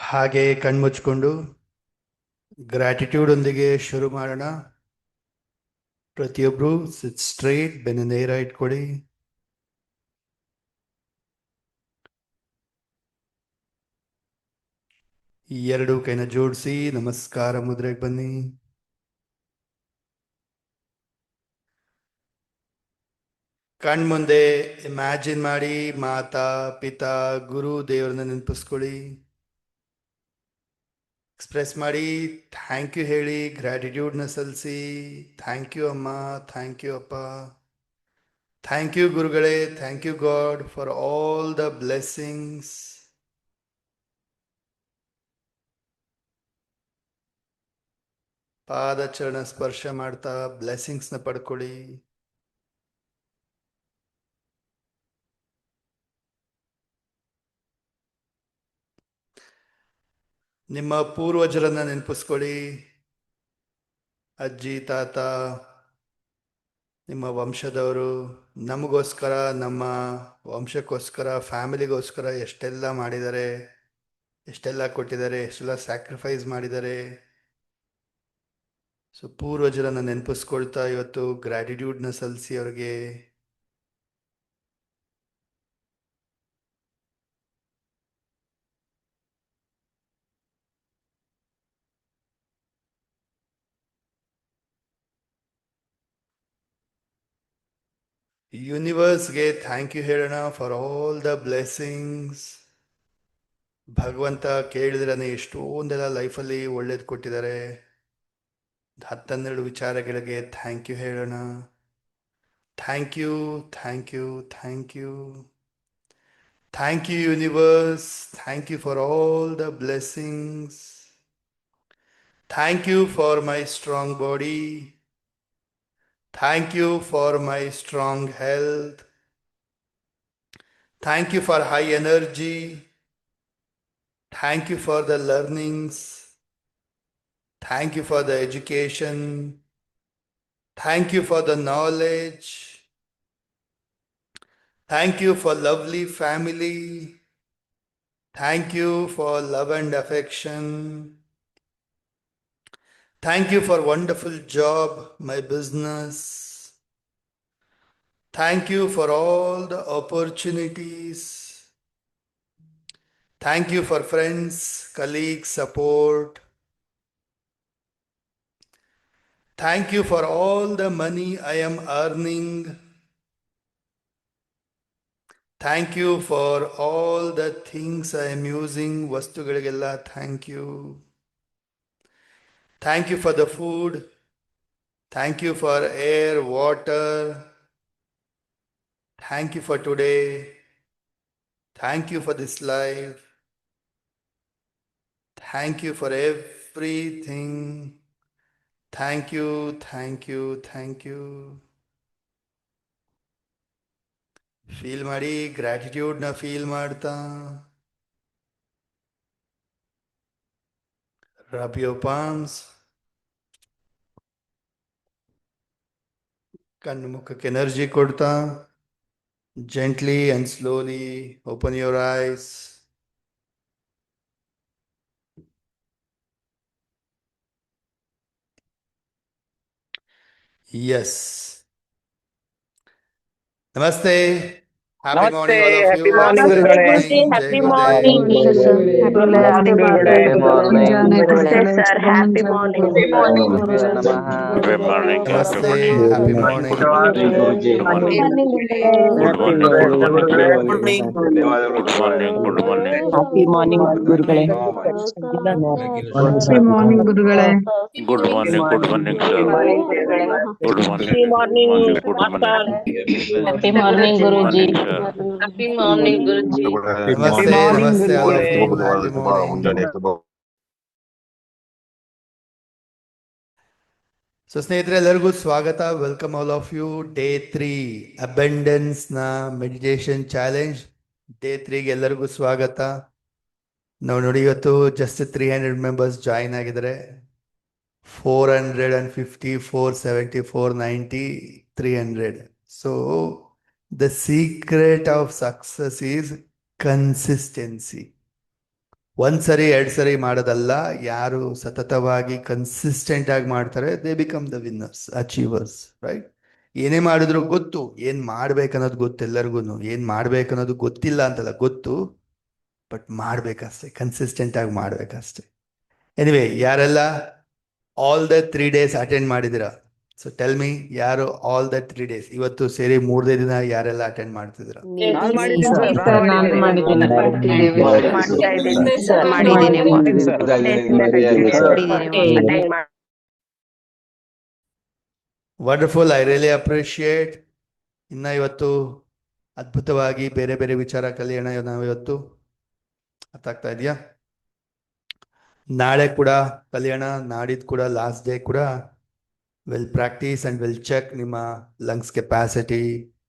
ಹಾಗೆ ಕಣ್ಮುಚ್ಕೊಂಡು ಗ್ರಾಟಿಟ್ಯೂಡ್ ಒಂದಿಗೆ ಶುರು ಮಾಡೋಣ. ಪ್ರತಿಯೊಬ್ರು ಸಿಟ್ ಸ್ಟ್ರೈಟ್, ಬೆನ್ನ ನೇರ ಇಟ್ಕೊಳ್ಳಿ. ಎರಡು ಕೈನ ಜೋಡಿಸಿ ನಮಸ್ಕಾರ ಮುದ್ರೆಗೆ ಬನ್ನಿ. ಕಣ್ಮುಂದೆ ಇಮ್ಯಾಜಿನ್ ಮಾಡಿ ಮಾತಾ ಪಿತಾ ಗುರು ದೇವರನ್ನ ನೆನಪಿಸ್ಕೊಳ್ಳಿ. ಎಕ್ಸ್ಪ್ರೆಸ್ ಮಾಡಿ, ಥ್ಯಾಂಕ್ ಯು ಹೇಳಿ, ಗ್ರ್ಯಾಟಿಟ್ಯೂಡ್ನ ಸಲ್ಲಿಸಿ. ಥ್ಯಾಂಕ್ ಯು ಅಮ್ಮ, ಥ್ಯಾಂಕ್ ಯು ಅಪ್ಪ, ಥ್ಯಾಂಕ್ ಯು ಗುರುಗಳೇ, thank you God for all the blessings. ಪಾದಚರಣ ಸ್ಪರ್ಶ ಮಾಡ್ತಾ ಬ್ಲೆಸ್ಸಿಂಗ್ಸ್ನ ಪಡ್ಕೊಳ್ಳಿ. ನಿಮ್ಮ ಪೂರ್ವಜರನ್ನ ನೆನಪಿಸ್ಕೊಳ್ಳಿ. ಅಜ್ಜಿ ತಾತ, ನಿಮ್ಮ ವಂಶದವರು ನಮಗೋಸ್ಕರ, ನಮ್ಮ ವಂಶಕ್ಕೋಸ್ಕರ, ಫ್ಯಾಮಿಲಿಗೋಸ್ಕರ ಎಷ್ಟೆಲ್ಲ ಮಾಡಿದ್ದಾರೆ, ಎಷ್ಟೆಲ್ಲ ಕೊಟ್ಟಿದ್ದಾರೆ, ಎಷ್ಟೆಲ್ಲ ಸ್ಯಾಕ್ರಿಫೈಸ್ ಮಾಡಿದ್ದಾರೆ. ಸೊ ಪೂರ್ವಜರನ್ನ ನೆನಪಿಸ್ಕೊಳ್ತಾ ಇವತ್ತು ಗ್ರ್ಯಾಟಿಟ್ಯೂಡ್ನ ಸಲ್ಲಿಸಿ ಅವ್ರಿಗೆ. ಯೂನಿವರ್ಸ್ಗೆ ಥ್ಯಾಂಕ್ ಯು ಹೇಳೋಣ ಫಾರ್ ಆಲ್ ದ ಬ್ಲೆಸ್ಸಿಂಗ್ಸ್. ಭಗವಂತ ಕೇಳಿದ್ರೆ ಎಷ್ಟೊಂದೆಲ್ಲ ಲೈಫಲ್ಲಿ ಒಳ್ಳೇದು ಕೊಟ್ಟಿದ್ದಾರೆ. 12 ವಿಚಾರಗಳಿಗೆ ಥ್ಯಾಂಕ್ ಯು ಹೇಳೋಣ. Thank you, thank you, thank you. Thank you universe, thank you for all the blessings. Thank you for my strong body. Thank you for my strong health. Thank you for high energy. Thank you for the learnings. Thank you for the education. Thank you for the knowledge. Thank you for lovely family. Thank you for love and affection. Thank you for wonderful job, my business. Thank you for all the opportunities. Thank you for friends, colleagues, support. Thank you for all the money I am earning. Thank you for all the things I am using. ವಸ್ತುಗಳಿಗೆಲ್ಲ thank you. Thank you for the food. Thank you for air, water. Thank you for today. Thank you for this life. Thank you for everything. Thank you, thank you, thank you. Feel ಮಾಡಿ, ಗ್ರ್ಯಾಟಿಟ್ಯೂಡ್ನ feel ಮಾಡ್ತಾ. Rub your palms. ಕಣ್ಣು ಮುಖಕ್ಕೆ energy ಕೊಡ್ತಾ gently and slowly open your eyes. Yes. Namaste. Happy Namaste, morning all of happy you. morning, Jai Gurugale. Gurudev, Jai Happy Gurudev. morning. Namaste sir. Happy Happy morning. morning. Happy morning. Namaste sir. Happy morning. Happy morning. Namaste, Namaha. Happy morning, happy Namaste. morning. Happy morning. Good morning, Good morning. good morning, good morning. ಧನ್ಯವಾದಗಳು Good morning, good morning. Happy morning ಗುರುಗಳೇ. Happy morning, Gurugale. Good morning, good morning, sir. Good morning, Happy morning, good morning. Happy morning, Good Guruji. morning, sir. Happy morning, Guruji. Namaste. morning, Namaste all of you. Gurugale. Happy morning. So ಸ್ನೇಹಿತರೆ ಎಲ್ಲರಿಗೂ ಸ್ವಾಗತ. Welcome all of you. Day 3 ಅಬೆಂಡೆನ್ಸ್ನ meditation challenge. Day 3ಗೆ ಎಲ್ಲರಿಗೂ ಸ್ವಾಗತ. ನಾವು ನೋಡಿ ಇವತ್ತು ಜಸ್ಟ್ 300 ಮೆಂಬರ್ಸ್ ಜಾಯಿನ್ ಆಗಿದ್ದಾರೆ. 450, 470, 490, 300. So the secret of success is consistency. ಒಂದ್ಸರಿ 2 ಸರಿ ಮಾಡೋದಲ್ಲ. ಯಾರು ಸತತವಾಗಿ ಕನ್ಸಿಸ್ಟೆಂಟ್ ಆಗಿ ಮಾಡ್ತಾರೆ, they become the winners, achievers, right? ಏನೇ ಮಾಡಿದ್ರು ಗೊತ್ತು, ಏನ್ ಮಾಡ್ಬೇಕನ್ನೋದು ಗೊತ್ತು ಎಲ್ಲರಿಗೂ. ಏನ್ ಮಾಡ್ಬೇಕನ್ನೋದು ಗೊತ್ತಿಲ್ಲ ಅಂತಲ್ಲ, ಗೊತ್ತು, ಬಟ್ ಮಾಡ್ಬೇಕಷ್ಟೇ, ಕನ್ಸಿಸ್ಟೆಂಟ್ ಆಗಿ ಮಾಡ್ಬೇಕಷ್ಟೇ. ಎನಿವೆ, ಯಾರೆಲ್ಲ ಆಲ್ ದ 3 days ಅಟೆಂಡ್ ಮಾಡಿದಿರಾ? ಸೊ ಟೆಲ್ ಮಿ, ಯಾರು ಆಲ್ ದ 3 days ಇವತ್ತು ಸೇರಿ 3ನೇ ದಿನ ಯಾರೆಲ್ಲ ಅಟೆಂಡ್ ಮಾಡ್ತಿದ್ದೀರಾ? ನಾನ್ ಮಾಡಿದ್ದೀನಿ ಸರ್, ಸರ್ ನಾನು ಮಾಡಿದ್ದೀನಿ. ಮಾಡ್ತಿದ್ದೀವಿ. ಮಾಡ್ತಾ ಇದ್ದೀನಿ ಸರ್. ಮಾಡಿದ್ದೀನಿ ವಂಡರ್ಫುಲ್, ಐ ರಿಯಲಿ ಅಪ್ರಿಷಿಯೇಟ್. ಇನ್ನ ಇವತ್ತು ಅದ್ಭುತವಾಗಿ ಬೇರೆ ಬೇರೆ ವಿಚಾರ ಕಲಿಯೋಣ ನಾವು ಇವತ್ತು. ಅರ್ಥ ಆಗ್ತಾ ಇದೆಯಾ? ನಾಳೆ ಕೂಡ ಕಲಿಯೋಣ, ನಾಡಿದ್ದು ಕೂಡ ಲಾಸ್ಟ್ ಡೇ ಕೂಡ will practice and will check ನಿಮ್ಮ ಲಂಗ್ಸ್ ಕೆಪಾಸಿಟಿ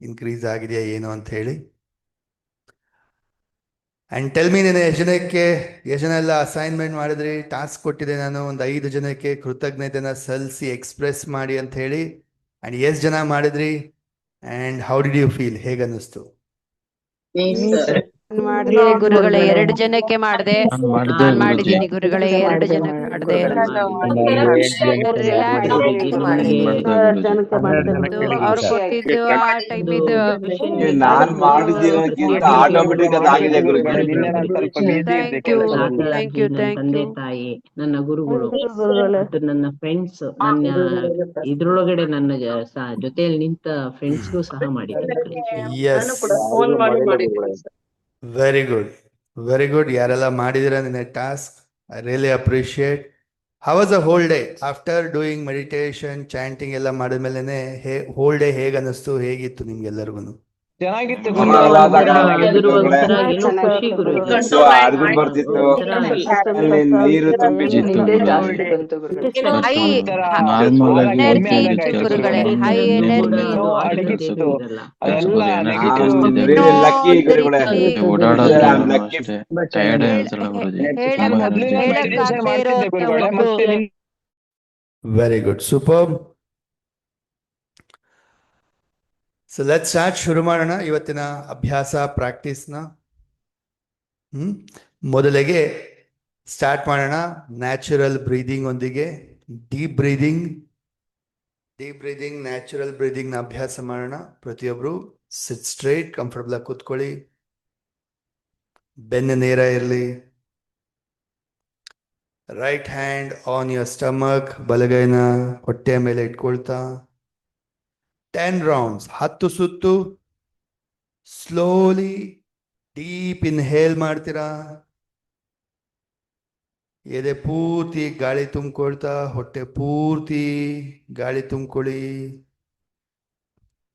ಇನ್ಕ್ರೀಸ್ ಆಗಿದೆಯಾ ಏನು ಅಂತ ಹೇಳಿ. ಆ್ಯಂಡ್ ಟೆಲ್ ಮಿ, ನೀನು ಎಷ್ಟು ಜನ ಎಲ್ಲ ಅಸೈನ್ಮೆಂಟ್ ಮಾಡಿದ್ರಿ? ಟಾಸ್ಕ್ ಕೊಟ್ಟಿದ್ದೆ ನಾನು, ಒಂದು 5 ಜನಕ್ಕೆ ಕೃತಜ್ಞತೆನ ಸಲ್ಲಿಸಿ ಎಕ್ಸ್ಪ್ರೆಸ್ ಮಾಡಿ ಅಂತ ಹೇಳಿ. ಆ್ಯಂಡ್ ಎಷ್ಟು ಜನ ಮಾಡಿದ್ರಿ? And how did you feel? ಹೇಗೆ ಅನ್ನಿಸ್ತು? ಮಾಡಿದೆ ಗುರುಗಳೇ, 2 ಜನಕ್ಕೆ ಮಾಡಿದೆ. ನಾನ್ ಮಾಡಿದ್ದೀನಿ ಗುರುಗಳೇ, 2 ಜನ ಮಾಡಿದೆ. ಅವ್ರು ಕೊಟ್ಟಿದ್ದು ಆ ಟೈಮ್ ಇದು. ನಾನ್ ಮಾಡಿದ್ದೀನಕ್ಕಿಂತ ಆಟೋಮೆಟಿಕ್ ಅದಾಗಿದೆ ಗುರುಗಳೇ. Thank you. ತಂದೆ ತಾಯಿ, ನನ್ನ ಗುರುಗಳು ಮತ್ತು ನನ್ನ ಫ್ರೆಂಡ್ಸ್, ನನ್ನ ಇದ್ರೊಳಗಡೆ ನನ್ನ ಜೊತೆಯಲ್ಲಿ ನಿಂತ ಫ್ರೆಂಡ್ಸ್ಗೂ ಸಹ ಮಾಡಿದ್ದೀನಿ. ಎಸ್, ಫೋನ್ ಮಾಡಿ ಮಾಡಿದ್ದೀನಿ sir. Very good, very good. ಯಾರೆಲ್ಲ ಮಾಡಿದಿರ ನಿನ್ನೆ task, I really appreciate. How was a whole day after doing meditation, chanting ಎಲ್ಲ ಮಾಡಿದ್ಮೇಲೆ ಹೋಲ್ ಡೇ ಹೇಗೆ ಅನ್ನಿಸ್ತು? ಹೇಗಿತ್ತು ನಿಮ್ಗೆಲ್ಲರಿಗೂ? ಚೆನ್ನಾಗಿತ್ತು ಅರ್ದು ಬರ್ತಿತ್ತು, ಅಲ್ಲಿ ನೀರು ತುಂಬಿತ್ತು. ಲಕ್ಕಿ ಗುರುಗಳೇ, very good, super. So let start, ಶುರು ಮಾಡೋಣ ಇವತ್ತಿನ ಅಭ್ಯಾಸ ಪ್ರಾಕ್ಟೀಸ್ನ. ಮೊದಲಿಗೆ ಸ್ಟಾರ್ಟ್ ಮಾಡೋಣ ನ್ಯಾಚುರಲ್ ಬ್ರೀದಿಂಗ್ ಒಂದಿಗೆ. ಡೀಪ್ ಬ್ರೀದಿಂಗ್, ನ್ಯಾಚುರಲ್ ಬ್ರೀದಿಂಗ್ನ ಅಭ್ಯಾಸ ಮಾಡೋಣ. ಪ್ರತಿಯೊಬ್ಬರು ಸಿಟ್ ಸ್ಟ್ರೈಟ್, ಕಂಫರ್ಟಬಲ್ ಆಗಿ ಕೂತ್ಕೊಳ್ಳಿ, ಬೆನ್ನು ನೇರ ಇರಲಿ. Right hand on your stomach, ಬಲಗೈನ ಹೊಟ್ಟೆಯ ಮೇಲೆ ಇಟ್ಕೊಳ್ತಾ 10 rounds, 10 ಸುತ್ತು. ಸ್ಲೋಲಿ ಡೀಪ್ ಇನ್ಹೇಲ್ ಮಾಡ್ತೀರಾ, ಎದೆ ಪೂರ್ತಿ ಗಾಳಿ ತುಂಬಿಕೊಳ್ತಾ, ಹೊಟ್ಟೆ ಪೂರ್ತಿ ಗಾಳಿ ತುಂಬಿಕೊಳ್ಳಿ.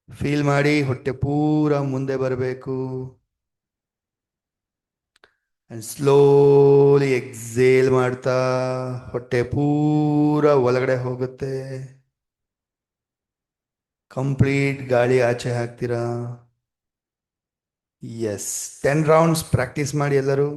ಫೀಲ್ ಮಾಡಿ ಹೊಟ್ಟೆ ಪೂರ ಮುಂದೆ ಬರಬೇಕು. ಅಂಡ್ ಸ್ಲೋಲಿ ಎಕ್ಸೇಲ್ ಮಾಡ್ತಾ ಹೊಟ್ಟೆ ಪೂರ ಒಳಗಡೆ ಹೋಗುತ್ತೆ. ಕಂಪ್ಲೀಟ್ ಗಾಳಿ ಆಚೆ ಹಾಕ್ತೀರಾ. ಎಸ್, 10 rounds ಪ್ರಾಕ್ಟೀಸ್ ಮಾಡಿ ಎಲ್ಲರೂ.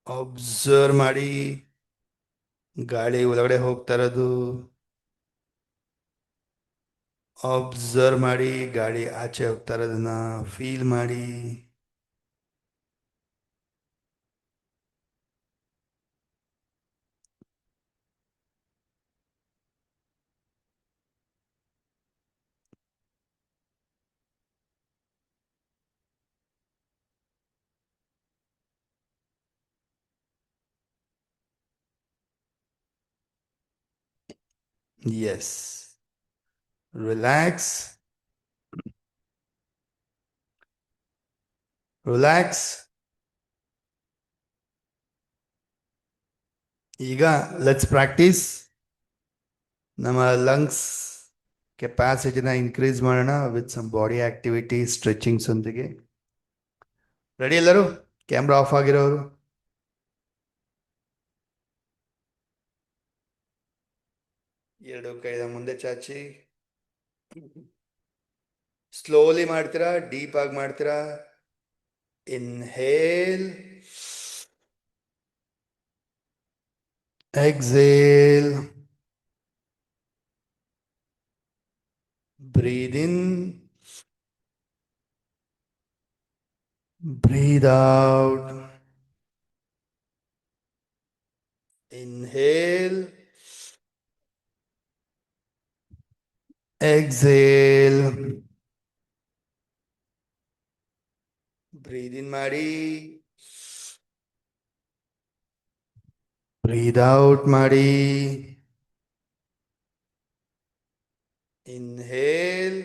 ಅಬ್ಸರ್ವ್ ಮಾಡಿ ಗಾಳಿ ಒಳಗಡೆ ಹೋಗ್ತಾ ಇರೋದು. ಅಬ್ಸರ್ವ್ ಮಾಡಿ ಗಾಳಿ ಆಚೆ ಹೋಗ್ತಾ ಇರೋದನ್ನ ಫೀಲ್ ಮಾಡಿ. Yes. Relax. Relax. ಈಗ ಲೆಟ್ಸ್ ಪ್ರಾಕ್ಟೀಸ್ ನಮ್ಮ ಲಂಗ್ಸ್ ಕೆಪಾಸಿಟಿನ ಇನ್ಕ್ರೀಸ್ ಮಾಡೋಣ with some body activity stretchings ಒಂದಿಗೆ. ರೆಡಿ ಎಲ್ಲರೂ? ಕ್ಯಾಮ್ರಾ ಆಫ್ ಆಗಿರೋರು ಎರಡು ಕೈಯ ಮುಂದೆ ಚಾಚಿ. ಸ್ಲೋಲಿ ಮಾಡ್ತೀರಾ, ಡೀಪ್ ಆಗಿ ಮಾಡ್ತೀರಾ. Inhale, exhale, breathe in, breathe out. Inhale, exhale, breathe in ಮಾಡಿ, breathe out ಮಾಡಿ. Inhale,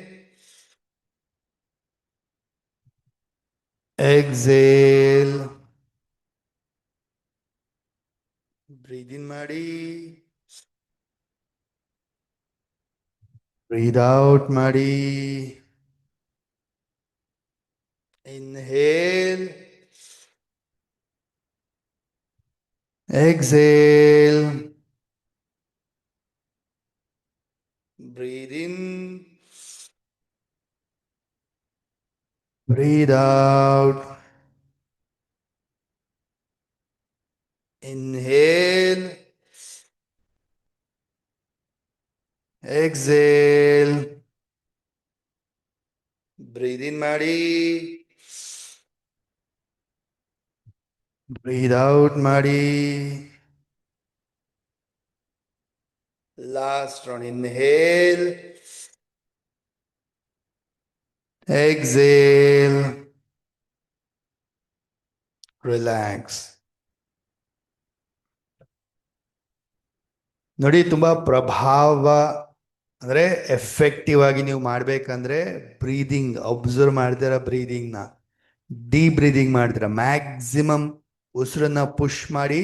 exhale, breathe in ಮಾಡಿ, breathe out ಮಾಡಿ. Inhale, exhale, breathe in, breathe out. Inhale, exhale, breathe in ಮಾಡಿ, breathe out ಮಾಡಿ. Last round. Inhale, exhale, relax. ನೋಡಿ, ತುಂಬಾ ಪ್ರಭಾವ ಅಂದ್ರೆ ಎಫೆಕ್ಟಿವ್ ಆಗಿ ನೀವು ಮಾಡ್ಬೇಕಂದ್ರೆ ಬ್ರೀದಿಂಗ್ ಅಬ್ಸರ್ವ್ ಮಾಡ್ತೀರಾ, ಬ್ರೀದಿಂಗ್ನ ಡೀಪ್ ಬ್ರೀದಿಂಗ್ ಮಾಡ್ತೀರಾ, ಮ್ಯಾಕ್ಸಿಮಮ್ ಉಸಿರನ್ನ ಪುಷ್ ಮಾಡಿ.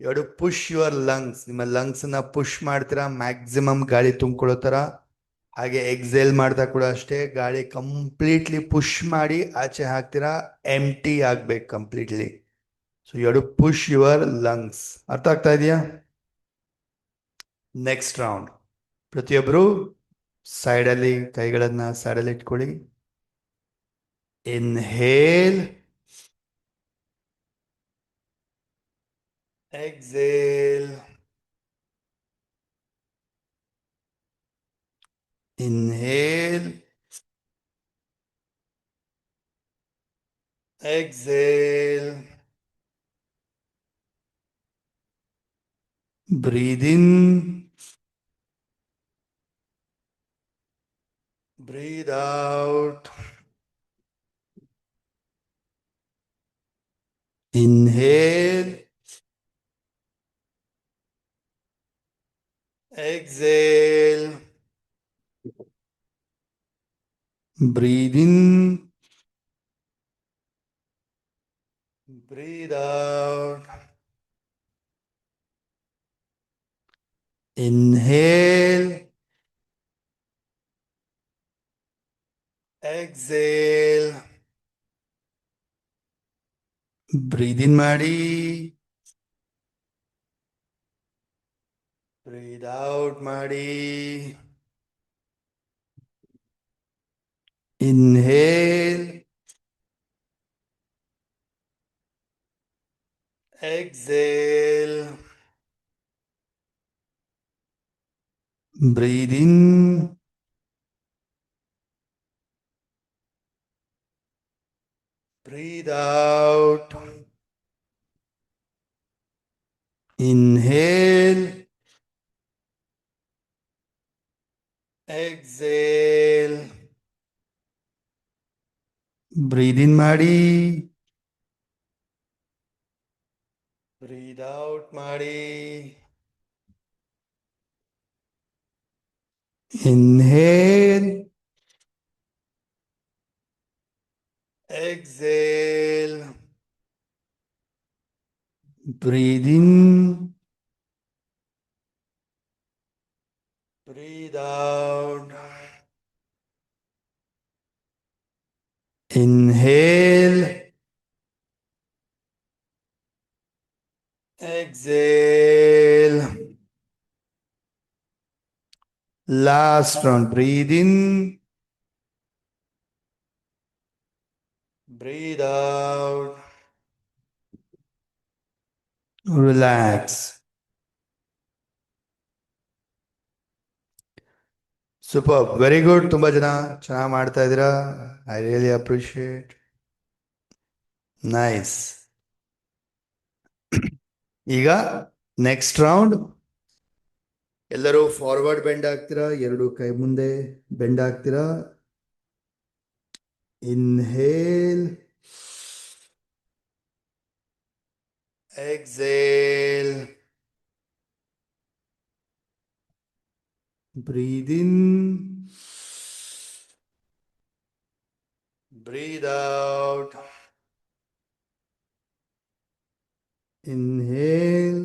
ಎರಡು ಪುಷ್ ಯುವರ್ ಲಂಗ್ಸ್, ನಿಮ್ಮ ಲಂಗ್ಸ್ ನ ಪುಷ್ ಮಾಡ್ತೀರಾ, ಮ್ಯಾಕ್ಸಿಮಮ್ ಗಾಳಿ ತುಂಬಿಕೊಳ್ಳೋ ತರ. ಹಾಗೆ ಎಕ್ಸೇಲ್ ಮಾಡ್ತಾ ಕೂಡ ಅಷ್ಟೇ, ಗಾಳಿ ಕಂಪ್ಲೀಟ್ಲಿ ಪುಷ್ ಮಾಡಿ ಆಚೆ ಹಾಕ್ತೀರಾ, ಎಂಟಿ ಆಗ್ಬೇಕು ಕಂಪ್ಲೀಟ್ಲಿ. ಸೊ ಎರಡು ಪುಷ್ ಯುವರ್ ಲಂಗ್ಸ್. ಅರ್ಥ ಆಗ್ತಾ ಇದೆಯಾ? Next round. ಪ್ರತಿಯೊಬ್ಬರು ಸೈಡಲ್ಲಿ ಕೈಗಳನ್ನ ಸೈಡಲ್ಲಿ ಇಟ್ಕೊಳ್ಳಿ. Inhale, exhale, inhale, exhale, breathe in, breathe out. Inhale, exhale, breathe in, breathe out. Inhale, exhale, breathe in ಮಾಡಿ, breathe out ಮಾಡಿ. Inhale, exhale, breathe in, breathe out. Inhale, exhale, breathe in ಮಾಡಿ, breathe out ಮಾಡಿ. Inhale. Exhale. Breathe in. Breathe out. Inhale. Exhale. Last round. Breathe in. Breathe out. Relax. Super, very good. ತುಂಬಾ ಜನ ಚೆನ್ನಾಗಿ ಮಾಡ್ತಾ ಇದ್ದೀರಾ. I really appreciate. Nice. ಈಗ next round. ಎಲ್ಲರೂ forward bend ಆಗ್ತೀರಾ, ಎರಡು ಕೈ ಮುಂದೆ ಬೆಂಡ್ ಆಗ್ತೀರಾ. Inhale. Exhale. Breathe in. Breathe out. Inhale.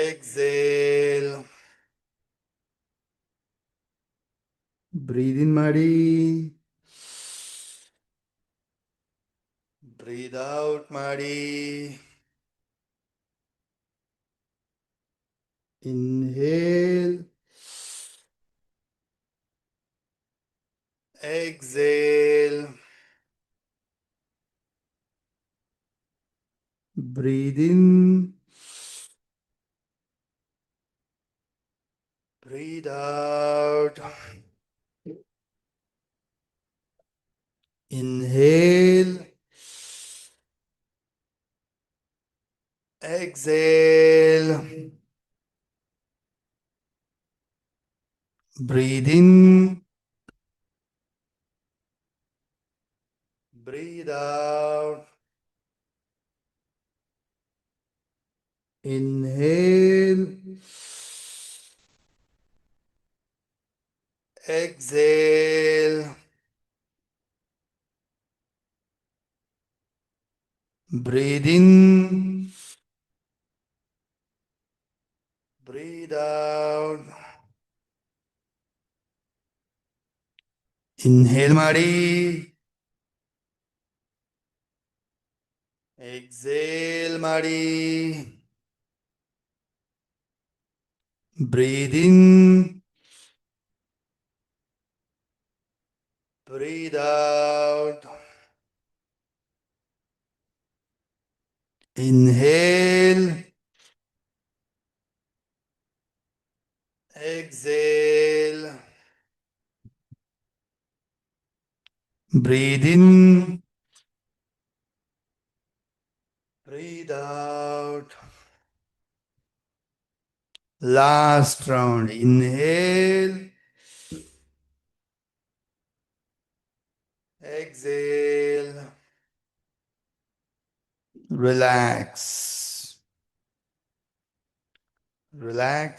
Exhale. Breathe in ಮಾಡಿ. Breathe out ಮಾಡಿ. Inhale. Exhale. Breathe in. Breathe out. Inhale. Exhale. Breathe in. Breathe out. Inhale. Exhale. Breathe in. Breathe out. Inhale ಮಾಡಿ. Exhale ಮಾಡಿ. Breathe in. Breathe out. Inhale. Exhale. Breathe in. Breathe out. Last round. Inhale. Exhale. Relax. Relax.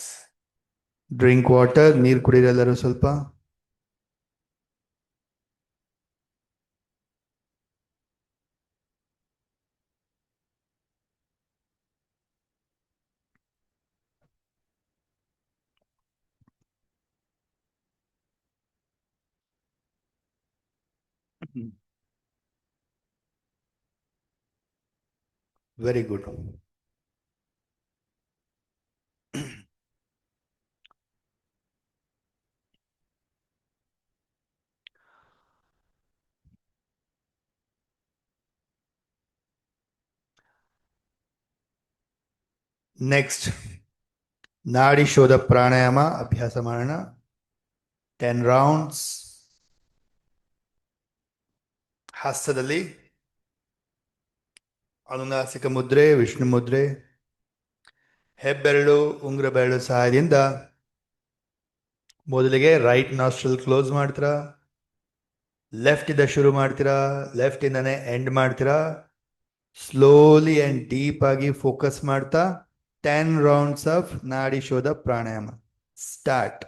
Drink water. ನೀರು ಕುಡಿರಿ ಎಲ್ಲರೂ ಸ್ವಲ್ಪ. Very good. Next ನಾಡಿ ಶೋಧ ಪ್ರಾಣಾಯಾಮ ಅಭ್ಯಾಸ ಮಾಡೋಣ. 10 rounds. ಹಸ್ತದಲ್ಲಿ ಅನುನಾಸಿಕ ಮುದ್ರೆ, ವಿಷ್ಣು ಮುದ್ರೆ, ಹೆಬ್ಬೆರಳು ಉಂಗುರ ಬೆರಳು ಸಹಾಯದಿಂದ ಮೊದಲಿಗೆ ರೈಟ್ ನಾಸ್ಟ್ರಲ್ ಕ್ಲೋಸ್ ಮಾಡ್ತೀರಾ, ಲೆಫ್ಟ್ ಇಂದ ಶುರು ಮಾಡ್ತೀರಾ, ಲೆಫ್ಟ್ ಇಂದಾನೆ ಎಂಡ್ ಮಾಡ್ತೀರಾ. ಸ್ಲೋಲಿ ಅಂಡ್ ಡೀಪ್ ಆಗಿ ಫೋಕಸ್ ಮಾಡ್ತಾ 10 rounds of Nadi Shodha Pranayama. Start.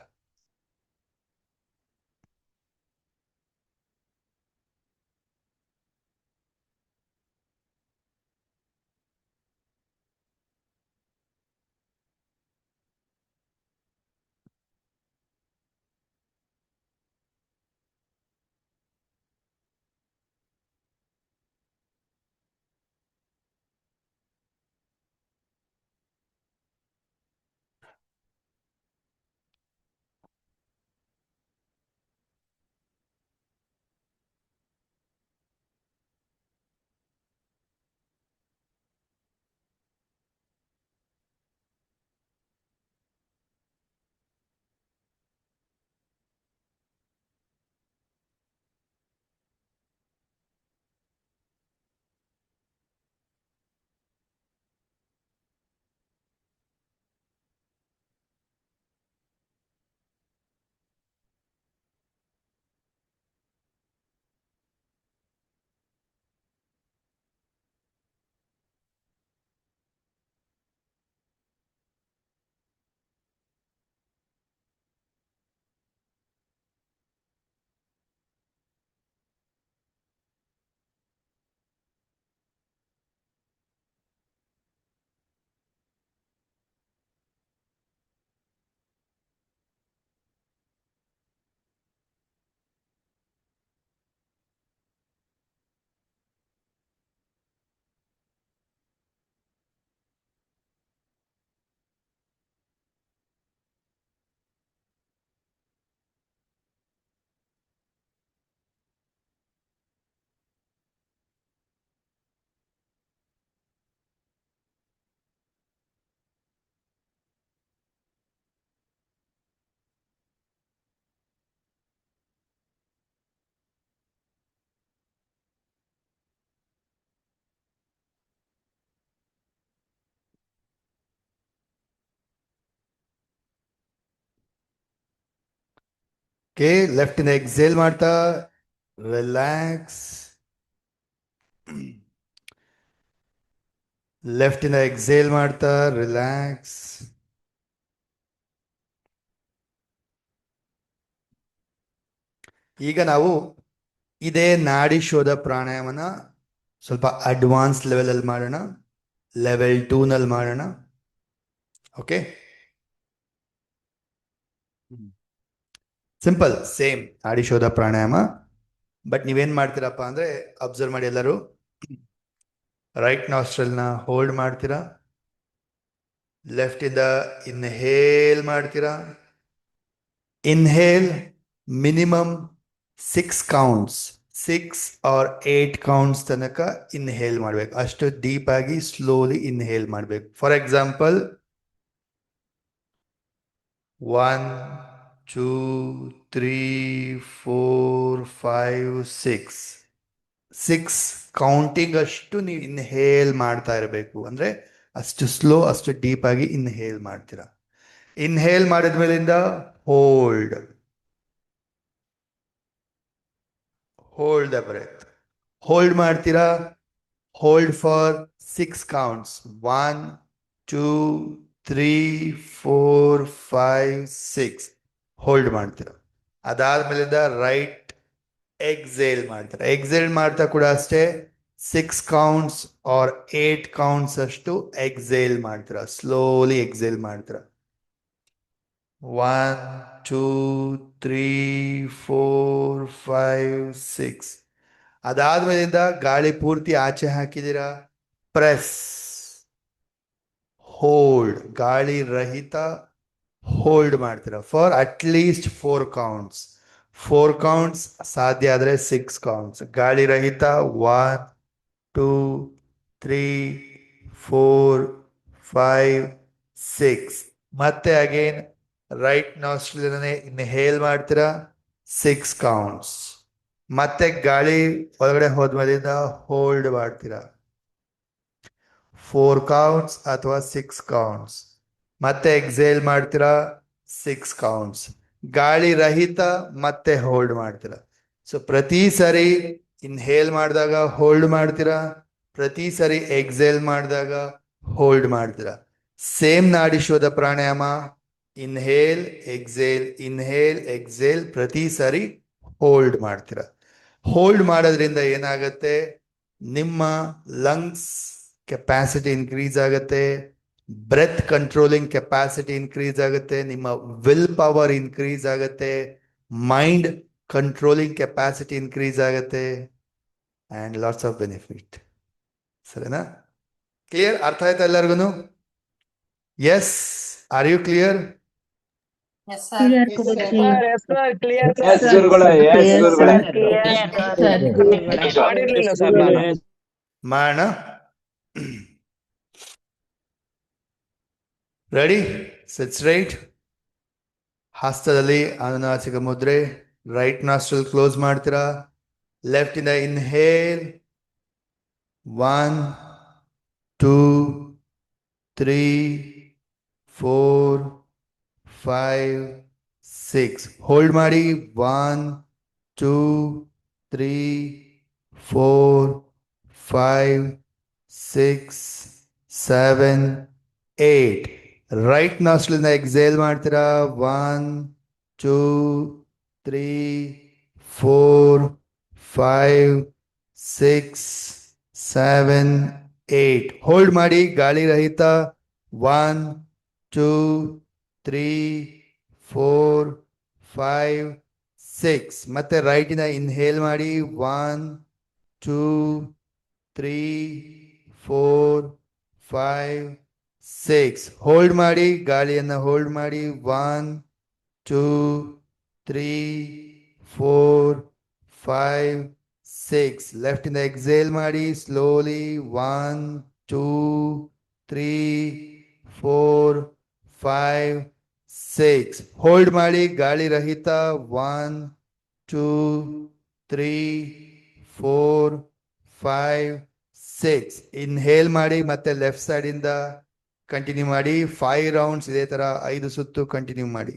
Okay, left in exhale ಮಾಡ್ತಾ relax. Left in exhale ಮಾಡ್ತಾ relax. ಈಗ ನಾವು ಇದೇ ನಾಡಿ ಶೋಧ ಪ್ರಾಣಾಯಾಮನ ಸ್ವಲ್ಪ ಅಡ್ವಾನ್ಸ್ ಲೆವೆಲ್ ಅಲ್ಲಿ ಮಾಡೋಣ, ಲೆವೆಲ್ 2 ನಲ್ಲಿ ಮಾಡೋಣ. ಓಕೆ, ಸಿಂಪಲ್ ಸೇಮ್ ನಾಡಿ ಶೋಧ ಪ್ರಾಣಾಯಾಮ. ಬಟ್ ನೀವೇನ್ ಮಾಡ್ತೀರಪ್ಪ ಅಂದ್ರೆ ಅಬ್ಸರ್ವ್ ಮಾಡಿ ಎಲ್ಲರೂ. ರೈಟ್ ನಾಸ್ಟ್ರಲ್ನ ಹೋಲ್ಡ್ ಮಾಡ್ತೀರಾ, ಲೆಫ್ಟ್ ಇಂದ ಇನ್ಹೇಲ್ ಮಾಡ್ತೀರಾ. Inhale minimum 6 counts, 6 or 8 counts ತನಕ ಇನ್ಹೇಲ್ ಮಾಡ್ಬೇಕು. ಅಷ್ಟು ಡೀಪ್ ಆಗಿ ಸ್ಲೋಲಿ ಇನ್ಹೇಲ್ ಮಾಡ್ಬೇಕು. ಫಾರ್ ಎಕ್ಸಾಂಪಲ್ 1 2 3 4 5 6 ಕೌಂಟಿಂಗ್ ಅಷ್ಟು ನೀವು ಇನ್ಹೇಲ್ ಮಾಡ್ತಾ ಇರಬೇಕು. ಅಂದ್ರೆ ಅಷ್ಟು ಸ್ಲೋ, ಅಷ್ಟು ಡೀಪ್ ಆಗಿ ಇನ್ಹೇಲ್ ಮಾಡ್ತೀರಾ. ಇನ್ಹೇಲ್ ಮಾಡಿದ್ಮೇಲಿಂದ ಹೋಲ್ಡ್ ದ ಬ್ರೆತ್. ಹೋಲ್ಡ್ ಮಾಡ್ತೀರಾ. ಹೋಲ್ಡ್ ಫಾರ್ 6 ಕೌಂಟ್ಸ್, 1 2 3 4 5 6 ಹೋಲ್ಡ್ ಮಾಡ್ತೀರಾ. ಅದಾದ್ಮೇಲಿಂದ ರೈಟ್ ಎಕ್ಸೇಲ್ ಮಾಡ್ತೀರಾ. ಎಕ್ಸೇಲ್ ಮಾಡ್ತಾ ಕೂಡ ಅಷ್ಟೇ 6 ಕೌಂಟ್ಸ್ ಆರ್ 8 ಕೌಂಟ್ಸ್ ಅಷ್ಟು ಎಕ್ಸೇಲ್ ಮಾಡ್ತೀರಾ. ಸ್ಲೋಲಿ ಎಕ್ಸೇಲ್ ಮಾಡ್ತೀರಾ. 1 2 3 4 5 6 ಅದಾದ್ಮೇಲಿಂದ ಗಾಳಿ ಪೂರ್ತಿ ಆಚೆ ಹಾಕಿದ್ದೀರಾ. ಪ್ರೆಸ್, ಹೋಲ್ಡ್, ಗಾಳಿ ರಹಿತ ಹೋಲ್ಡ್ ಮಾಡ್ತೀರಾ for at least 4 counts. 4 counts, ಸಾಧ್ಯ ಆದ್ರೆ 6 ಕೌಂಟ್ಸ್. ಗಾಳಿ ರಹಿತ 1 2 3 4 5 6. ಮತ್ತೆ ಅಗೇನ್ ರೈಟ್ ನಾಸ್ಟ್ರಿಲ್ ಇನ್ಹೇಲ್ ಮಾಡ್ತೀರಾ, 6 ಕೌಂಟ್ಸ್. ಮತ್ತೆ ಗಾಳಿ ಒಳಗಡೆ ಹೋದ್ಮೇಲಿಂದ ಹೋಲ್ಡ್ ಮಾಡ್ತೀರಾ, 4 ಕೌಂಟ್ಸ್ ಅಥವಾ 6 ಕೌಂಟ್ಸ್. ಮತ್ತೆ ಎಕ್ಸೇಲ್ ಮಾಡ್ತೀರಾ, 6 ಕೌಂಟ್ಸ್. ಗಾಳಿ ರಹಿತ ಮತ್ತೆ ಹೋಲ್ಡ್ ಮಾಡ್ತೀರಾ. ಸೊ ಪ್ರತಿ ಸರಿ ಇನ್ಹೇಲ್ ಮಾಡಿದಾಗ ಹೋಲ್ಡ್ ಮಾಡ್ತೀರಾ, ಪ್ರತಿ ಸರಿ ಎಕ್ಸೇಲ್ ಮಾಡಿದಾಗ ಹೋಲ್ಡ್ ಮಾಡ್ತೀರಾ. ಸೇಮ್ ನಾಡಿ ಶೋಧ ಪ್ರಾಣಾಯಾಮ. ಇನ್ಹೇಲ್ ಎಕ್ಸೇಲ್ ಪ್ರತಿ ಸಾರಿ ಹೋಲ್ಡ್ ಮಾಡ್ತೀರ. ಹೋಲ್ಡ್ ಮಾಡೋದ್ರಿಂದ ಏನಾಗತ್ತೆ, ನಿಮ್ಮ ಲಂಗ್ಸ್ ಕೆಪಾಸಿಟಿ ಇನ್ಕ್ರೀಸ್ ಆಗತ್ತೆ, ಬ್ರೆತ್ ಕಂಟ್ರೋಲಿಂಗ್ ಕೆಪಾಸಿಟಿ ಇನ್ಕ್ರೀಸ್ ಆಗುತ್ತೆ, ನಿಮ್ಮ ವಿಲ್ ಪವರ್ ಇನ್ಕ್ರೀಸ್ ಆಗತ್ತೆ, ಮೈಂಡ್ ಕಂಟ್ರೋಲಿಂಗ್ ಕೆಪಾಸಿಟಿ ಇನ್ಕ್ರೀಸ್ ಆಗತ್ತೆ, ಅಂಡ್ ಲಾಟ್ಸ್ ಆಫ್ ಬೆನಿಫಿಟ್. ಸರಿನಾ? ಕ್ಲಿಯರ್? ಅರ್ಥ ಆಯ್ತಾ ಎಲ್ಲರಿಗೂ? Yes, are you clear? Clear yes ಗುರುಗಳೇ, ಎಸ್ ಗುರುಗಳೇ. ಮಾಡಿರ್ಲಿಲ್ಲ ಸರ್ ನಾನು. ಮಾಡೋಣ. ರೆಡಿ? Sits right. ಹಸ್ತದಲ್ಲಿ ಅನುನಾಸಿಕ ಮುದ್ರೆ. ರೈಟ್ ನಾಸ್ಟ್ರಲ್ ಕ್ಲೋಸ್ ಮಾಡ್ತೀರಾ. ಲೆಫ್ಟ್ ಇಂದ ಇನ್ಹೇಲ್ 1 2 3 4 5 6. ಹೋಲ್ಡ್ ಮಾಡಿ. 1 2 3 4 5 6 7 8. ರೈಟ್ ನಾಸ್ಟ್ರಲ್ ಎಕ್ಸೇಲ್ ಮಾಡ್ತೀರಾ. 1 2 3 4 5 6 7 8. ಹೋಲ್ಡ್ ಮಾಡಿ, ಗಾಳಿ ರಹಿತ. 1 2 3 4 5 6. ಮತ್ತೆ ರೈಟ್ ಇಂದ ಇನ್ಹೇಲ್ ಮಾಡಿ. 1 2 3 4 5 6. ಹೋಲ್ಡ್ ಮಾಡಿ, ಗಾಳಿಯನ್ನ ಹೋಲ್ಡ್ ಮಾಡಿ. 1 2 3 4 5 6. ಲೆಫ್ಟ್ ಇಂದ ಎಕ್ಸೇಲ್ ಮಾಡಿ ಸ್ಲೋಲಿ. 1 2 3 4 5 6. ಹೋಲ್ಡ್ ಮಾಡಿ, ಗಾಳಿ ರಹಿತ. 1 2 3 4 5 6. ಇನ್ಹೇಲ್ ಮಾಡಿ, ಮತ್ತೆ ಲೆಫ್ಟ್ ಸೈಡ್ ಇಂದ ಕಂಟಿನ್ಯೂ ಮಾಡಿ. 5 ರೌಂಡ್ಸ್ ಇದೇ ತರ 5 ಸುತ್ತು ಕಂಟಿನ್ಯೂ ಮಾಡಿ.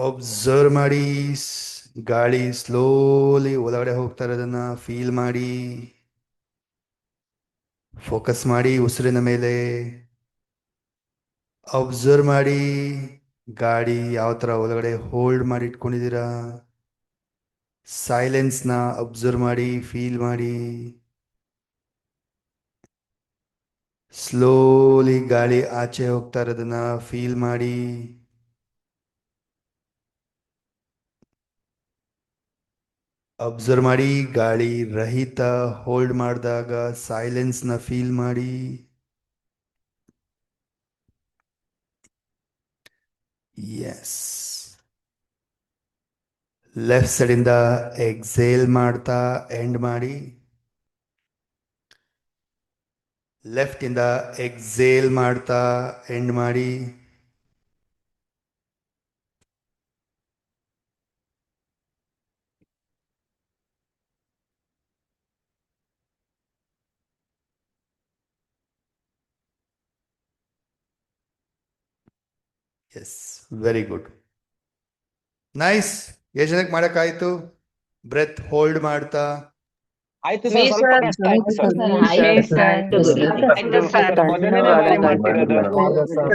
ಅಬ್ಸರ್ವ್ ಮಾಡಿ, ಗಾಳಿ ಸ್ಲೋಲಿ ಒಳಗಡೆ ಹೋಗ್ತಾ ಇರೋದನ್ನ ಫೀಲ್ ಮಾಡಿ. ಫೋಕಸ್ ಮಾಡಿ ಉಸಿರಿನ ಮೇಲೆ. ಅಬ್ಸರ್ವ್ ಮಾಡಿ, ಗಾಡಿ ಯಾವ ತರ ಒಳಗಡೆ ಹೋಲ್ಡ್ ಮಾಡಿ ಇಟ್ಕೊಂಡಿದ್ದೀರಾ. ಸೈಲೆನ್ಸ್ನ ಅಬ್ಸರ್ವ್ ಮಾಡಿ, ಫೀಲ್ ಮಾಡಿ. ಸ್ಲೋಲಿ ಗಾಳಿ ಆಚೆ ಹೋಗ್ತಾ ಇರೋದನ್ನ ಫೀಲ್ ಮಾಡಿ. ಅಬ್ಸರ್ವ್ ಮಾಡಿ, ಗಾಳಿ ರಹಿತ ಹೋಲ್ಡ್ ಮಾಡಿದಾಗ ಸೈಲೆನ್ಸ್ನ ಫೀಲ್ ಮಾಡಿ. ಎಸ್. ಲೆಫ್ಟ್ ಸೈಡಿಂದ ಎಕ್ಸೇಲ್ ಮಾಡ್ತಾ ಎಂಡ್ ಮಾಡಿ. ಲೆಫ್ಟ್ ಇಂದ ಎಕ್ಸೇಲ್ ಮಾಡ್ತಾ ಎಂಡ್ ಮಾಡಿ. Yes, very good, nice. ಎಷ್ಟು ಜನಕ್ಕೆ ಮಾಡೋಕ್ಕಾಯ್ತು? ಬ್ರೆತ್ ಹೋಲ್ಡ್ ಮಾಡ್ತಾ. ಆಯ್ತು ಸರ್, ಸ್ವಲ್ಪ ಕಷ್ಟ ಆಯ್ತು ಸರ್. ಆಯ್ತು ಗುರುಜಿ. ಆಯ್ತು ಸರ್. ಮೊದಲನೇ ಬಾರಿ ಮಾಡ್ತಿರೋದು.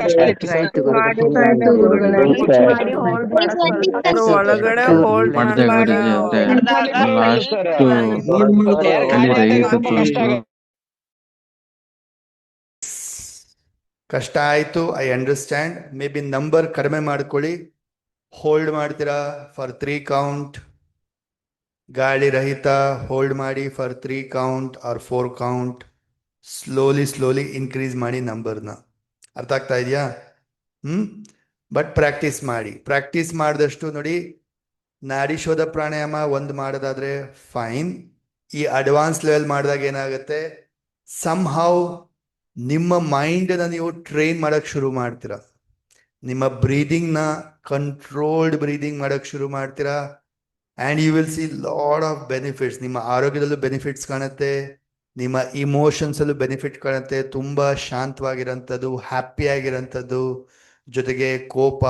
ಕಷ್ಟ ಆಯ್ತು ಸರ್. ಒಳಗಡೆ ಹೋಲ್ಡ್ ಮಾಡಿದೆ ಮಾಡಿ ಗುರುಜಿ, ಅದೇ ಲಾಸ್ಟ್ ಸ್ವಲ್ಪ ಕಷ್ಟ ಆಗುತ್ತೆ. ಕಷ್ಟ ಆಯ್ತು, I understand. May be number ಕಡಿಮೆ ಮಾಡ್ಕೊಳ್ಳಿ. ಹೋಲ್ಡ್ ಮಾಡ್ತೀರಾ ಫಾರ್ 3 ಕೌಂಟ್. ಗಾಳಿ ರಹಿತ ಹೋಲ್ಡ್ ಮಾಡಿ for 3 count or 4 count. Slowly increase ಮಾಡಿ ನಂಬರ್ನ. ಅರ್ಥ ಆಗ್ತಾ ಇದೆಯಾ? ಬಟ್ ಪ್ರಾಕ್ಟೀಸ್ ಮಾಡಿ. ಪ್ರಾಕ್ಟೀಸ್ ಮಾಡಿದಷ್ಟು ನೋಡಿ, ನಾಡಿ ಶೋಧ ಪ್ರಾಣಾಯಾಮ ಒಂದು ಮಾಡೋದಾದ್ರೆ ಫೈನ್. ಈ ಅಡ್ವಾನ್ಸ್ ಲೆವೆಲ್ ಮಾಡಿದಾಗ ಏನಾಗುತ್ತೆ, ಸಮ್ಹೌ ನಿಮ್ಮ ಮೈಂಡನ್ನ ನೀವು ಟ್ರೈನ್ ಮಾಡಕ್ ಶುರು ಮಾಡ್ತೀರಾ. ನಿಮ್ಮ ಬ್ರೀದಿಂಗ್ನ ಕಂಟ್ರೋಲ್ಡ್ ಬ್ರೀದಿಂಗ್ ಮಾಡಕ್ ಶುರು ಮಾಡ್ತೀರಾ. And you will see lot of benefits. ನಿಮ್ಮ ಆರೋಗ್ಯದಲ್ಲೂ ಬೆನಿಫಿಟ್ಸ್ ಕಾಣುತ್ತೆ, ನಿಮ್ಮ ಇಮೋಷನ್ಸಲ್ಲೂ ಬೆನಿಫಿಟ್ ಕಾಣುತ್ತೆ. ತುಂಬ ಶಾಂತವಾಗಿರೋಂಥದ್ದು, ಹ್ಯಾಪಿ ಆಗಿರೋಂಥದ್ದು, ಜೊತೆಗೆ ಕೋಪ,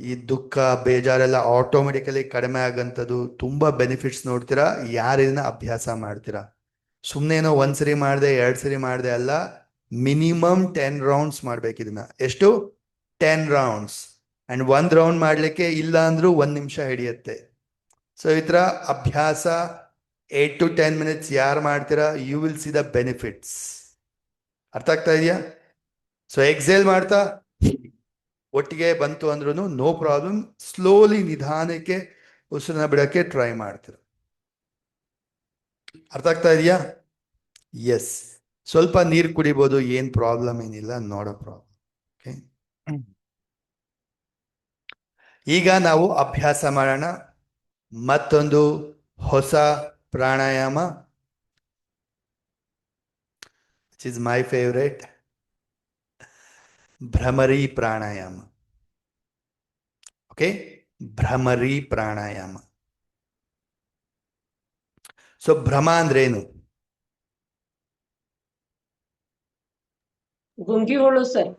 ಈ ದುಃಖ, ಬೇಜಾರೆಲ್ಲ ಆಟೋಮೆಟಿಕಲಿ ಕಡಿಮೆ ಆಗೋಂಥದ್ದು, ತುಂಬ ಬೆನಿಫಿಟ್ಸ್ ನೋಡ್ತೀರಾ ಯಾರು ಇದನ್ನ ಅಭ್ಯಾಸ ಮಾಡ್ತೀರಾ. ಸುಮ್ಮನೆನೋ 1 ಸರಿ ಮಾಡಿದೆ 2 ಸರಿ ಮಾಡಿದೆ ಅಲ್ಲ, ಮಿನಿಮಮ್ 10 ರೌಂಡ್ಸ್ ಮಾಡ್ಬೇಕು ಇದನ್ನ. ಎಷ್ಟು? 10 ರೌಂಡ್ಸ್. ಆ್ಯಂಡ್ 1 ರೌಂಡ್ ಮಾಡಲಿಕ್ಕೆ ಇಲ್ಲ ಅಂದ್ರೂ 1 ನಿಮಿಷ ಹಿಡಿಯುತ್ತೆ. ಸೊ ಈ ಥರ ಅಭ್ಯಾಸ 8 to 10 ಮಿನಿಟ್ಸ್ ಯಾರು ಮಾಡ್ತೀರಾ, you will see the benefits. ಅರ್ಥ ಆಗ್ತಾ ಇದೆಯಾ? ಸೊ ಎಕ್ಸೇಲ್ ಮಾಡ್ತಾ ಒಟ್ಟಿಗೆ ಬಂತು ಅಂದ್ರೂ ನೋ ಪ್ರಾಬ್ಲಮ್. ಸ್ಲೋಲಿ ನಿಧಾನಕ್ಕೆ ಉಸಿರನ್ನ ಬಿಡೋಕ್ಕೆ ಟ್ರೈ ಮಾಡ್ತೀರ. ಅರ್ಥ ಆಗ್ತಾ ಇದೆಯಾ? ಎಸ್. ಸ್ವಲ್ಪ ನೀರು ಕುಡಿಬೋದು, ಏನು ಪ್ರಾಬ್ಲಮ್ ಏನಿಲ್ಲ, ನೋಡೋ ಪ್ರಾಬ್ಲಮ್. ಓಕೆ, ಈಗ ನಾವು ಅಭ್ಯಾಸ ಮಾಡೋಣ ಮತ್ತೊಂದು ಹೊಸ pranayama, which is my favorite, Bhramari pranayama. Okay, Bhramari pranayama. So ಭ್ರಮ ಅಂದ್ರೆ ಏನು? ಗುಂಗಿ ಹುಳು ಸರ್.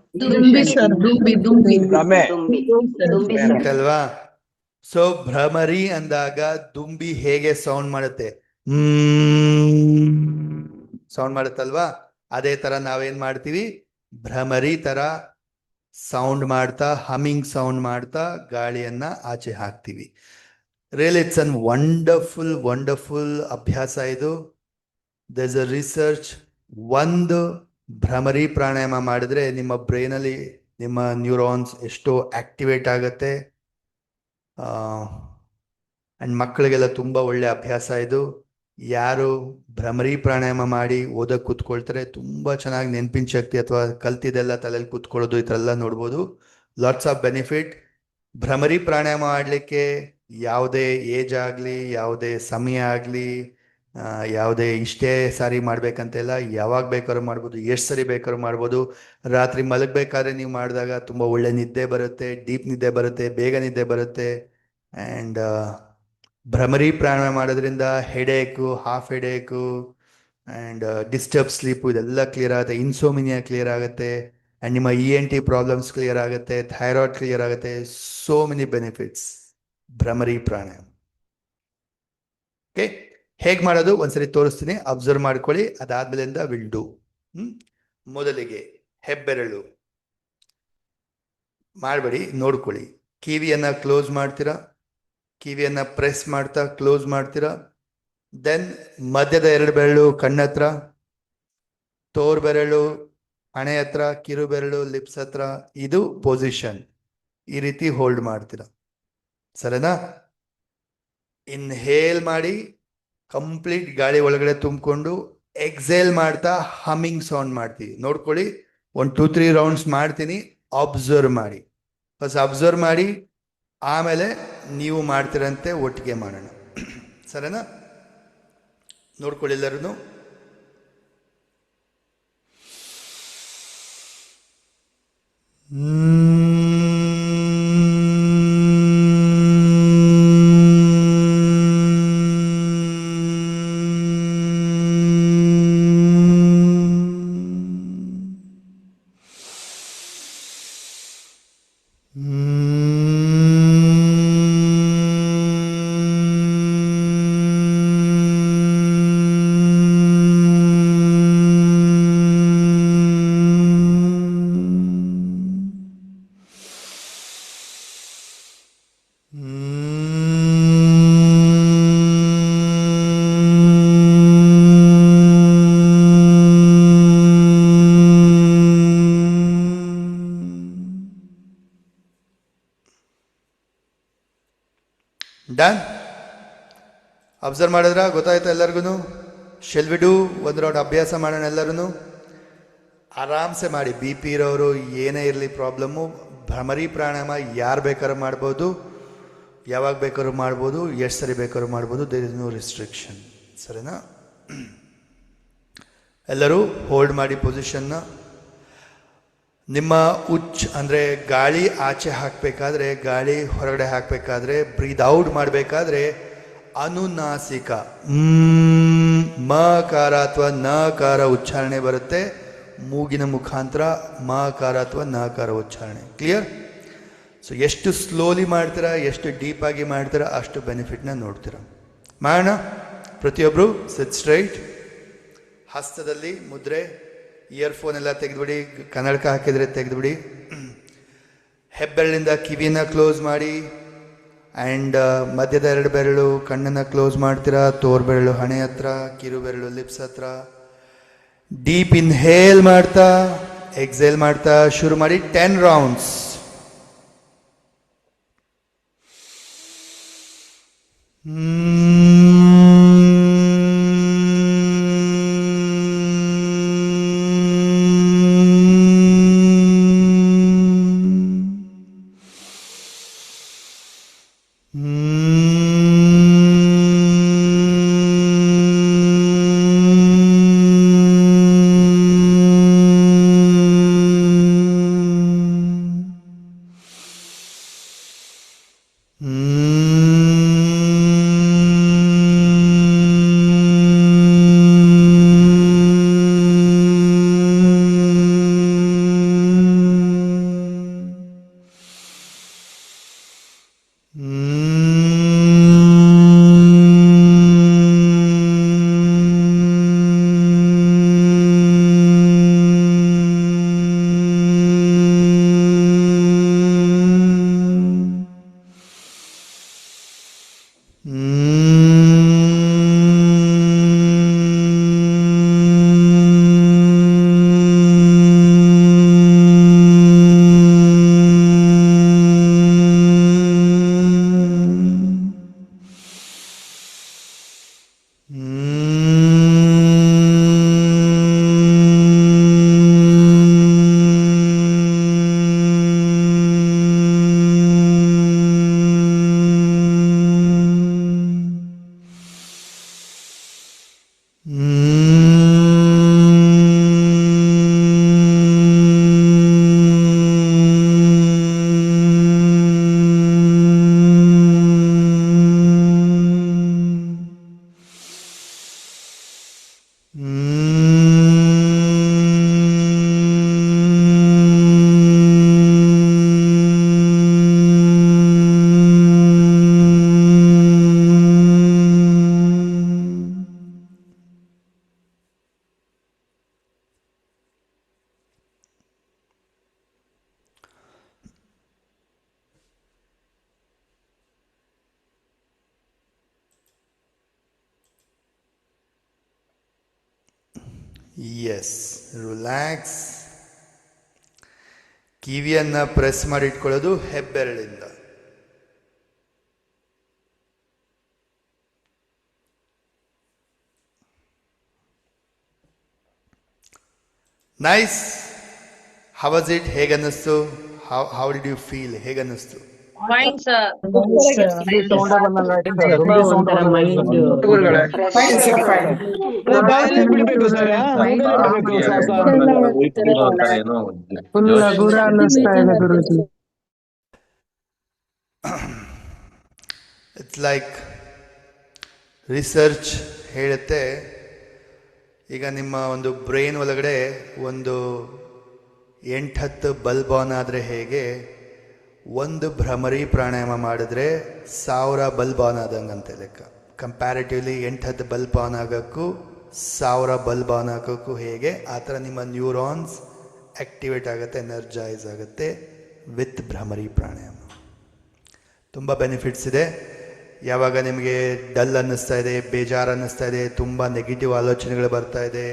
ಭ್ರಮೆ. Correct ಅಲ್ವಾ? ಸೊ ಭ್ರಮರಿ ಅಂದಾಗ ದುಂಬಿ ಹೇಗೆ ಸೌಂಡ್ ಮಾಡುತ್ತೆ, ಸೌಂಡ್ ಮಾಡುತ್ತಲ್ವಾ? ಅದೇ ತರ ನಾವೇನ್ ಮಾಡ್ತೀವಿ, ಭ್ರಮರಿ ತರ ಸೌಂಡ್ ಮಾಡ್ತಾ, ಹಮಿಂಗ್ ಸೌಂಡ್ ಮಾಡ್ತಾ ಗಾಳಿಯನ್ನ ಆಚೆ ಹಾಕ್ತೀವಿ. ರಿಯಲಿ ಇಟ್ಸ್ ಅನ್ ವಂಡರ್ಫುಲ್ ಅಭ್ಯಾಸ ಇದು. ದೇರ್ಸ್ ಅ ರಿಸರ್ಚ್, ಒಂದು ಭ್ರಮರಿ ಪ್ರಾಣಾಯಾಮ ಮಾಡಿದ್ರೆ ನಿಮ್ಮ ಬ್ರೈನಲ್ಲಿ ನಿಮ್ಮ ನ್ಯೂರಾನ್ಸ್ ಎಷ್ಟೋ ಆಕ್ಟಿವೇಟ್ ಆಗುತ್ತೆ. ಆ್ಯಂಡ್ ಮಕ್ಕಳಿಗೆಲ್ಲ ತುಂಬ ಒಳ್ಳೆ ಅಭ್ಯಾಸ ಇದು. ಯಾರು ಭ್ರಮರಿ ಪ್ರಾಣಾಯಾಮ ಮಾಡಿ ಓದಕ್ಕೆ ಕೂತ್ಕೊಳ್ತಾರೆ, ತುಂಬ ಚೆನ್ನಾಗಿ ನೆನಪಿನ ಶಕ್ತಿ ಅಥವಾ ಕಲ್ತಿದೆಲ್ಲ ತಲೆಯಲ್ಲಿ ಕೂತ್ಕೊಳ್ಳೋದು, ಈ ಥರ ಎಲ್ಲ ನೋಡ್ಬೋದು. Lots of benefit. Bhramari pranayama ಮಾಡಲಿಕ್ಕೆ ಯಾವುದೇ ಏಜ್ ಆಗಲಿ, ಯಾವುದೇ ಸಮಯ ಆಗಲಿ, ಯಾವುದೇ ಇಷ್ಟೇ ಸಾರಿ ಮಾಡ್ಬೇಕಂತೆಲ್ಲ, ಯಾವಾಗ ಬೇಕಾದ್ರೂ ಮಾಡ್ಬೋದು, ಎಷ್ಟು ಸರಿ ಬೇಕಾದ್ರೂ ಮಾಡ್ಬೋದು. ರಾತ್ರಿ ಮಲಗಬೇಕಾದ್ರೆ ನೀವು ಮಾಡಿದಾಗ ತುಂಬ ಒಳ್ಳೆ ನಿದ್ದೆ ಬರುತ್ತೆ, ಡೀಪ್ ನಿದ್ದೆ ಬರುತ್ತೆ, ಬೇಗ ನಿದ್ದೆ ಬರುತ್ತೆ. ಆ್ಯಂಡ್ ಭ್ರಮರಿ ಪ್ರಾಣಾಯಾಮ ಮಾಡೋದ್ರಿಂದ ಹೆಡೇಕು, ಹಾಫ್ ಹೆಡೇಕು ಆ್ಯಂಡ್ ಡಿಸ್ಟರ್ಬ್ ಸ್ಲೀಪು ಇದೆಲ್ಲ ಕ್ಲಿಯರ್ ಆಗುತ್ತೆ. ಇನ್ಸೋಮಿನಿಯಾ ಕ್ಲಿಯರ್ ಆಗುತ್ತೆ. ಆ್ಯಂಡ್ ನಿಮ್ಮ ENT ಪ್ರಾಬ್ಲಮ್ಸ್ ಕ್ಲಿಯರ್ ಆಗುತ್ತೆ, ಥೈರಾಯ್ಡ್ ಕ್ಲಿಯರ್ ಆಗುತ್ತೆ. So many benefits Bhramari pranayama. Okay, ಹೇಗೆ ಮಾಡೋದು ಒಂದ್ಸರಿ ತೋರಿಸ್ತೀನಿ, ಅಬ್ಸರ್ವ್ ಮಾಡ್ಕೊಳ್ಳಿ. ಅದಾದ್ಮೇಲಿಂದ ವಿಲ್ ಡೂ. ಮೊದಲಿಗೆ ಹೆಬ್ಬೆರಳು ಮಾಡಬೇಡಿ, ನೋಡ್ಕೊಳ್ಳಿ. ಕಿವಿಯನ್ನು ಕ್ಲೋಸ್ ಮಾಡ್ತೀರಾ, ಕಿವಿಯನ್ನು ಪ್ರೆಸ್ ಮಾಡ್ತಾ ಕ್ಲೋಸ್ ಮಾಡ್ತೀರಾ. ದೆನ್ ಮಧ್ಯದ 2 ಬೆರಳು ಕಣ್ಣತ್ರ, ತೋರ್ ಬೆರಳು ಹಣೆ ಹತ್ರ, ಕಿರು ಬೆರಳು ಲಿಪ್ಸ್ ಹತ್ರ. ಇದು ಪೊಸಿಷನ್. ಈ ರೀತಿ ಹೋಲ್ಡ್ ಮಾಡ್ತೀರಾ, ಸರಿನಾ? ಇನ್ಹೇಲ್ ಮಾಡಿ ಕಂಪ್ಲೀಟ್ ಗಾಳಿ ಒಳಗಡೆ ತುಂಬಿಕೊಂಡು ಎಕ್ಸೇಲ್ ಮಾಡ್ತಾ ಹಮ್ಮಿಂಗ್ ಸೌಂಡ್ ಮಾಡ್ತೀವಿ. ನೋಡ್ಕೊಳ್ಳಿ, 1 2 3 ರೌಂಡ್ಸ್ ಮಾಡ್ತೀನಿ, ಅಬ್ಸರ್ವ್ ಮಾಡಿ. ಫಸ್ಟ್ ಅಬ್ಸರ್ವ್ ಮಾಡಿ, ಆಮೇಲೆ ನೀವು ಮಾಡ್ತಿರಂತೆ ಒಟ್ಟಿಗೆ ಮಾಡೋಣ. ಸರಿನಾ? ನೋಡ್ಕೊಳ್ಳಿ ಎಲ್ಲರೂ. ಡನ್? ಅಬ್ಸರ್ವ್ ಮಾಡಿದ್ರ? ಗೊತ್ತಾಯ್ತಾ ಎಲ್ಲರಿಗೂ? ಶೆಲ್ ವಿ ಡೂ ಒಂದು ರೌಂಡ್ ಅಭ್ಯಾಸ ಮಾಡೋಣ ಎಲ್ಲರೂ. ಆರಾಮ್ಸೆ ಮಾಡಿ. ಬಿ ಪಿ ಇರೋರು, ಏನೇ ಇರಲಿ ಪ್ರಾಬ್ಲಮ್ಮು, ಭ್ರಮರಿ ಪ್ರಾಣಾಯಾಮ ಯಾರು ಬೇಕಾದ್ರೂ ಮಾಡ್ಬೋದು, ಯಾವಾಗ ಬೇಕಾದ್ರೂ ಮಾಡ್ಬೋದು, ಎಷ್ಟು ಸರಿ ಬೇಕಾದ್ರೂ ಮಾಡ್ಬೋದು. There is no restriction. ಸರಿನಾ? ಎಲ್ಲರೂ ಹೋಲ್ಡ್ ಮಾಡಿ ಪೊಸಿಷನ್ನ. ನಿಮ್ಮ ಅಂದರೆ ಗಾಳಿ ಆಚೆ ಹಾಕಬೇಕಾದ್ರೆ, ಗಾಳಿ ಹೊರಗಡೆ ಹಾಕಬೇಕಾದ್ರೆ, ಬ್ರೀದ್ ಔಟ್ ಮಾಡಬೇಕಾದ್ರೆ ಅನುನಾಸಿಕ ಮಕಾರ ಅಥವಾ ನಕಾರ ಉಚ್ಚಾರಣೆ ಬರುತ್ತೆ. ಮೂಗಿನ ಮುಖಾಂತರ ಮಕಾರ ಅಥವಾ ನಕಾರ ಉಚ್ಚಾರಣೆ. ಕ್ಲಿಯರ್? ಸೊ ಎಷ್ಟು ಸ್ಲೋಲಿ ಮಾಡ್ತೀರಾ, ಎಷ್ಟು ಡೀಪಾಗಿ ಮಾಡ್ತೀರಾ, ಅಷ್ಟು ಬೆನಿಫಿಟ್ನ ನೋಡ್ತೀರಾ. ಮಾಡೋಣ. ಪ್ರತಿಯೊಬ್ಬರು ಸಿಟ್ ಸ್ಟ್ರೈಟ್. ಹಸ್ತದಲ್ಲಿ ಮುದ್ರೆ. ಇಯರ್ಫೋನ್ ಎಲ್ಲ ತೆಗೆದುಬಿಡಿ. ಕನ್ನಡಕ ಹಾಕಿದರೆ ತೆಗೆದುಬಿಡಿ. ಹೆಬ್ಬೆರಳಿಂದ ಕಿವಿನ ಕ್ಲೋಸ್ ಮಾಡಿ. ಆ್ಯಂಡ್ ಮಧ್ಯದ 2 ಬೆರಳು ಕಣ್ಣನ್ನು ಕ್ಲೋಸ್ ಮಾಡ್ತೀರಾ. ತೋರ್ ಬೆರಳು ಹಣೆ ಹತ್ರ, ಕಿರು ಬೆರಳು ಲಿಪ್ಸ್ ಹತ್ರ. ಡೀಪ್ ಇನ್ಹೇಲ್ ಮಾಡ್ತಾ ಎಕ್ಸೇಲ್ ಮಾಡ್ತಾ ಶುರು ಮಾಡಿ. 10 ರೌಂಡ್ಸ್. Yes, relax. ಕಿವಿಯನ್ನು ಪ್ರೆಸ್ ಮಾಡಿ ಇಟ್ಕೊಳ್ಳೋದು ಹೆಬ್ಬೆರಳಿಂದ. ನೈಸ್. How was it? ಹೇಗನ್ನಿಸ್ತು? How did you feel? ಹೇಗನ್ನಿಸ್ತು? Fine, sir. ಒಂಥರ ಮೈಂಡ್ ಬಾಯಲ್ಲಿ ಬಿಡ್ಬೇಕು ಸರ್, ಮೂಗಲ್ಲಿ ಬಿಡ್ಬೇಕು ಫುಲ್ ಗುರ ಅನ್ನಿಸ್ತಾ ಇದೆ ಗುರುಜಿ. ಇಟ್ಸ್ ಲೈಕ್ ರಿಸರ್ಚ್ ಹೇಳುತ್ತೆ, ಈಗ ನಿಮ್ಮ ಒಂದು ಬ್ರೈನ್ ಒಳಗಡೆ ಒಂದು 8-10 ಬಲ್ಬ್ ಆನ್ ಆದರೆ ಹೇಗೆ, ಒಂದು ಭ್ರಮರಿ ಪ್ರಾಣಾಯಾಮ ಮಾಡಿದ್ರೆ 1000 ಬಲ್ಬ್ ಆನ್ ಆದಂಗಂತೆ ಲೆಕ್ಕ. ಕಂಪ್ಯಾರಿಟಿವ್ಲಿ 8-10 ಬಲ್ಬ್ ಆನ್ ಆಗೋಕ್ಕೂ 1000 ಬಲ್ಬ್ ಆನ್ ಆಗೋಕ್ಕೂ ಹೇಗೆ, ಆ ಥರ ನಿಮ್ಮ ನ್ಯೂರಾನ್ಸ್ ಆ್ಯಕ್ಟಿವೇಟ್ ಆಗುತ್ತೆ, ಎನರ್ಜೈಸ್ ಆಗುತ್ತೆ ವಿತ್ ಭ್ರಮರಿ ಪ್ರಾಣಾಯಾಮ. ತುಂಬ ಬೆನಿಫಿಟ್ಸ್ ಇದೆ. ಯಾವಾಗ ನಿಮಗೆ ಡಲ್ ಅನ್ನಿಸ್ತಾ ಇದೆ, ಬೇಜಾರು ಅನ್ನಿಸ್ತಾ ಇದೆ, ತುಂಬ ನೆಗೆಟಿವ್ ಆಲೋಚನೆಗಳು ಬರ್ತಾ ಇದೆ,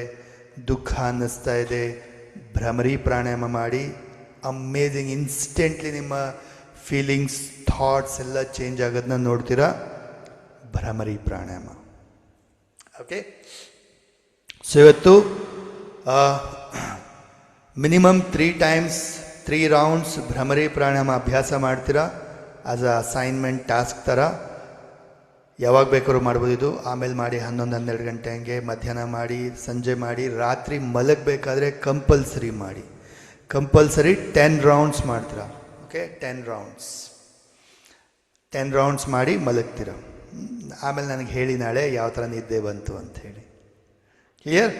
ದುಃಖ ಅನ್ನಿಸ್ತಾ ಇದೆ, ಭ್ರಮರಿ ಪ್ರಾಣಾಯಾಮ ಮಾಡಿ. ಅಮೇಝಿಂಗ್, ಇನ್ಸ್ಟೆಂಟ್ಲಿ ನಿಮ್ಮ ಫೀಲಿಂಗ್ಸ್, ಥಾಟ್ಸ್ ಎಲ್ಲ ಚೇಂಜ್ ಆಗೋದನ್ನ ನೋಡ್ತೀರಾ ಭ್ರಮರಿ ಪ್ರಾಣಾಯಾಮ. ಓಕೆ, ಸೊ ಇವತ್ತು ಮಿನಿಮಮ್ 3 times 3 rounds ಭ್ರಮರಿ ಪ್ರಾಣಾಯಾಮ ಅಭ್ಯಾಸ ಮಾಡ್ತೀರಾ ಆಸ್ ಅ ಅಸೈನ್ಮೆಂಟ್ ಟಾಸ್ಕ್ ಥರ. ಯಾವಾಗ ಬೇಕಾದ್ರೂ ಮಾಡ್ಬೋದು ಇದು. ಆಮೇಲೆ ಮಾಡಿ 11-12 ಗಂಟೆ ಹಂಗೆ, ಮಧ್ಯಾಹ್ನ ಮಾಡಿ, ಸಂಜೆ ಮಾಡಿ, ರಾತ್ರಿ ಮಲಗಬೇಕಾದ್ರೆ ಕಂಪಲ್ಸರಿ ಮಾಡಿ. ಕಂಪಲ್ಸರಿ 10 rounds ಮಾಡ್ತೀರಾ. ಓಕೆ, 10 rounds ಮಾಡಿ ಮಲಗ್ತೀರ. ಆಮೇಲೆ ನನಗೆ ಹೇಳಿ ನಾಳೆ ಯಾವ ಥರ ನಿದ್ದೆ ಬಂತು ಅಂಥೇಳಿ. ಕ್ಲಿಯರ್?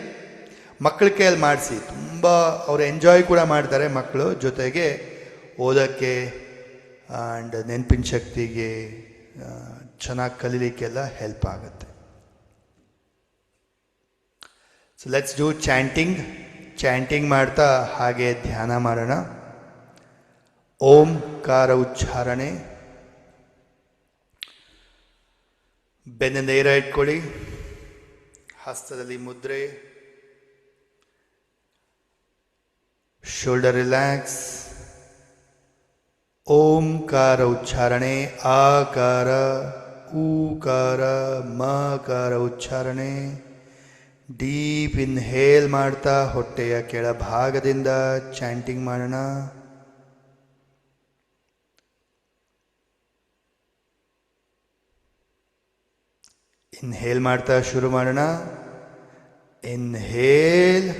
ಮಕ್ಕಳ ಕೈಯಲ್ಲಿ ಮಾಡಿಸಿ, ತುಂಬ ಅವರು ಎಂಜಾಯ್ ಕೂಡ ಮಾಡ್ತಾರೆ ಮಕ್ಕಳು. ಜೊತೆಗೆ ಓದೋಕ್ಕೆ ಆ್ಯಂಡ್ ನೆನಪಿನ ಶಕ್ತಿಗೆ, ಚೆನ್ನಾಗಿ ಕಲೀಲಿಕ್ಕೆಲ್ಲ ಹೆಲ್ಪ್ ಆಗುತ್ತೆ. ಸೊ ಲೆಟ್ಸ್ ಡೂ ಚಾಂಟಿಂಗ್ ಮಾಡ್ತಾ ಹಾಗೆ ಧ್ಯಾನ ಮಾಡೋಣ. ಓಂಕಾರ ಉಚ್ಚಾರಣೆ. ಬೆನ್ನ ನೇರ ಇಟ್ಕೊಳ್ಳಿ, ಹಸ್ತದಲ್ಲಿ ಮುದ್ರೆ, ಶೋಲ್ಡರ್ ರಿಲ್ಯಾಕ್ಸ್. ಓಂಕಾರ ಉಚ್ಚಾರಣೆ, ಆಕಾರ, ಊಕಾರ, ಮಕಾರ ಉಚ್ಚಾರಣೆ. ಡೀಪ್ ಇನ್ಹೇಲ್ ಮಾಡ್ತಾ ಹೊಟ್ಟೆಯ ಕೆಳಭಾಗದಿಂದ ಚಾಂಟಿಂಗ್ ಮಾಡೋಣ. ಇನ್ಹೇಲ್ ಮಾಡ್ತಾ ಶುರು ಮಾಡೋಣ. Inhale,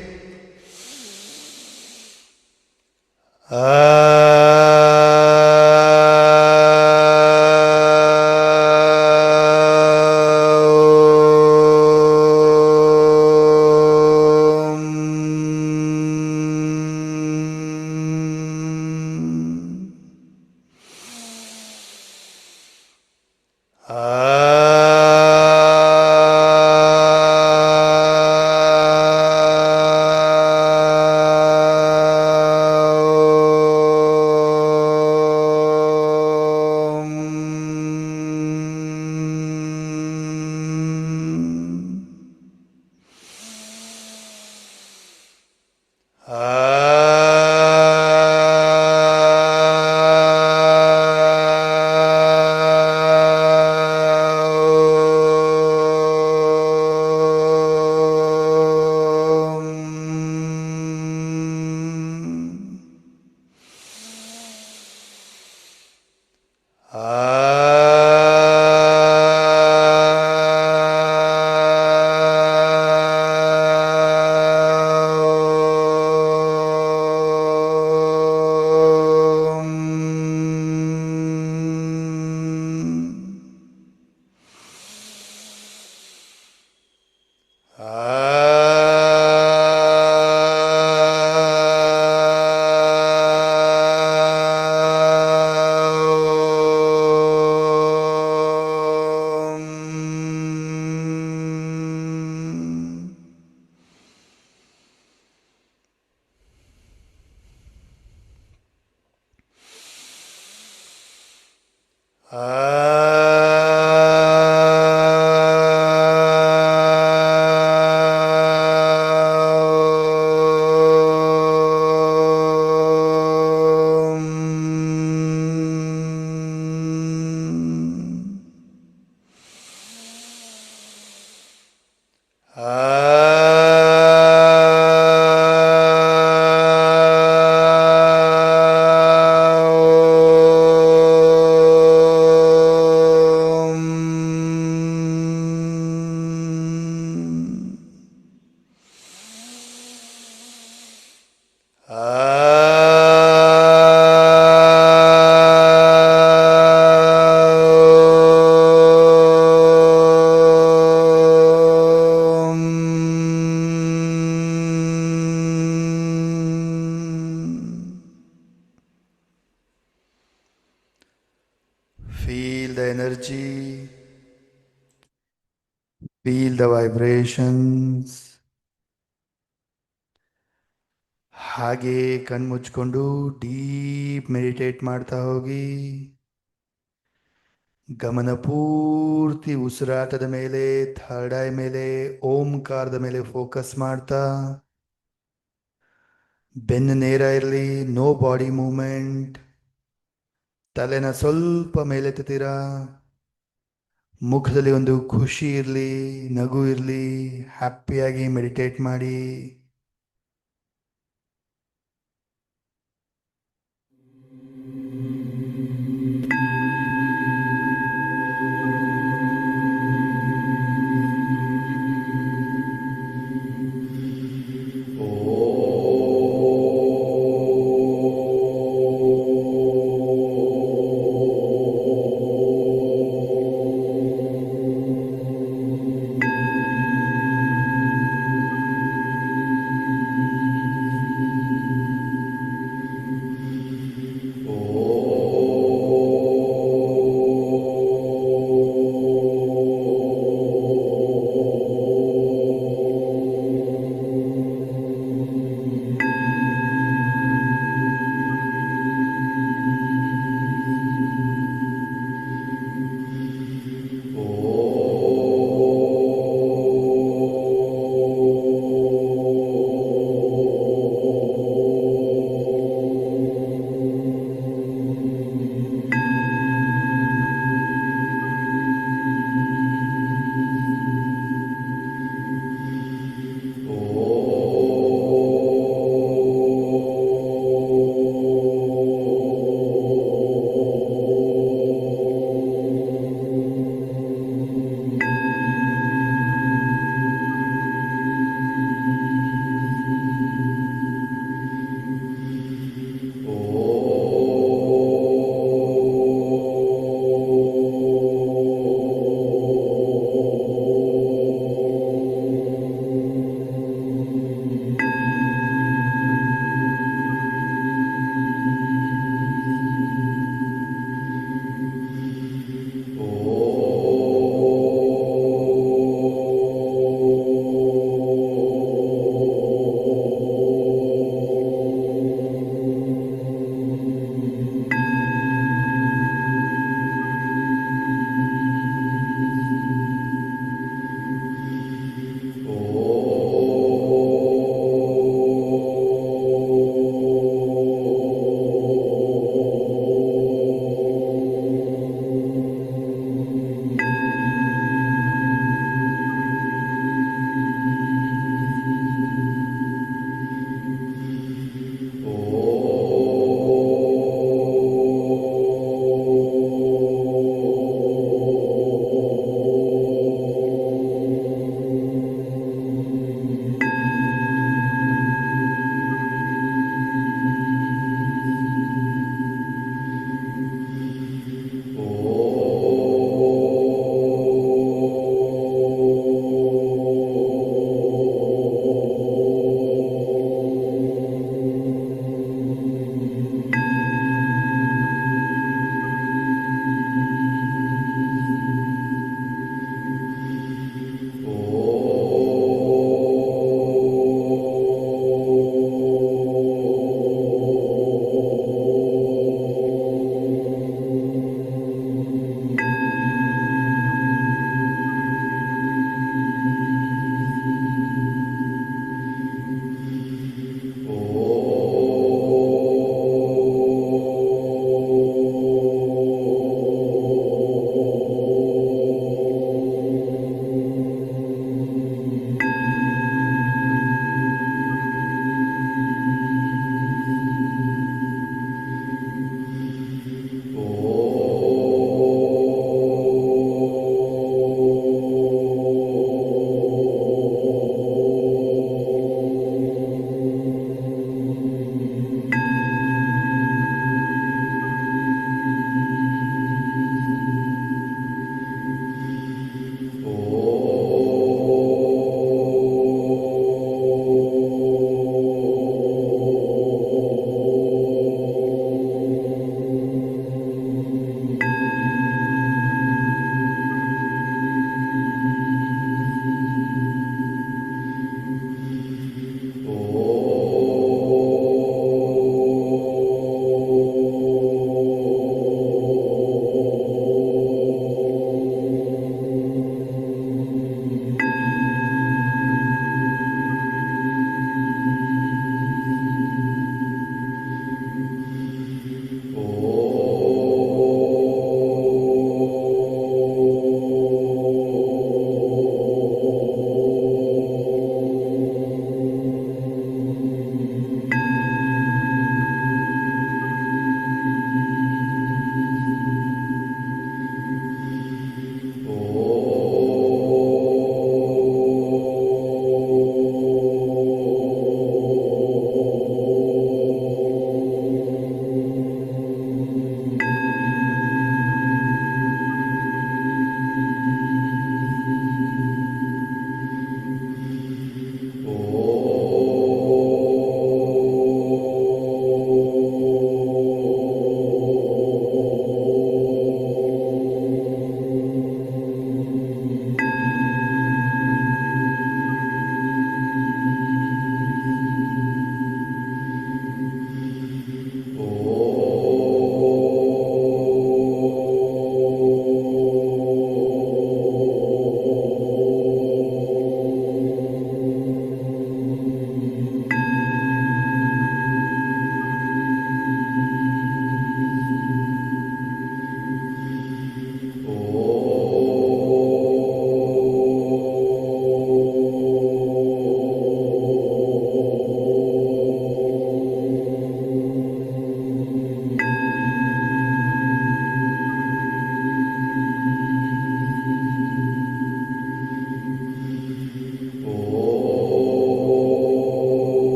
Feel the energy, feel the vibrations. ಹಾಗೆ ಕಣ್ಮುಚ್ಕೊಂಡು ಡೀಪ್ ಮೆಡಿಟೇಟ್ ಮಾಡ್ತಾ ಹೋಗಿ. ಗಮನ ಪೂರ್ತಿ ಉಸಿರಾಟದ ಮೇಲೆ, ಥರ್ಡ್ ಐ ಮೇಲೆ, ಓಂಕಾರದ ಮೇಲೆ ಫೋಕಸ್ ಮಾಡ್ತಾ. ಬೆನ್ನು ನೇರ ಇರಲಿ, ನೋ ಬಾಡಿ ಮೂವ್ಮೆಂಟ್. ತಲೆನ ಸ್ವಲ್ಪ ಮೇಲೆತ್ತೀರಾ. ಮುಖದಲ್ಲಿ ಒಂದು ಖುಷಿ ಇರಲಿ, ನಗು ಇರಲಿ, ಹ್ಯಾಪಿಯಾಗಿ ಮೆಡಿಟೇಟ್ ಮಾಡಿ.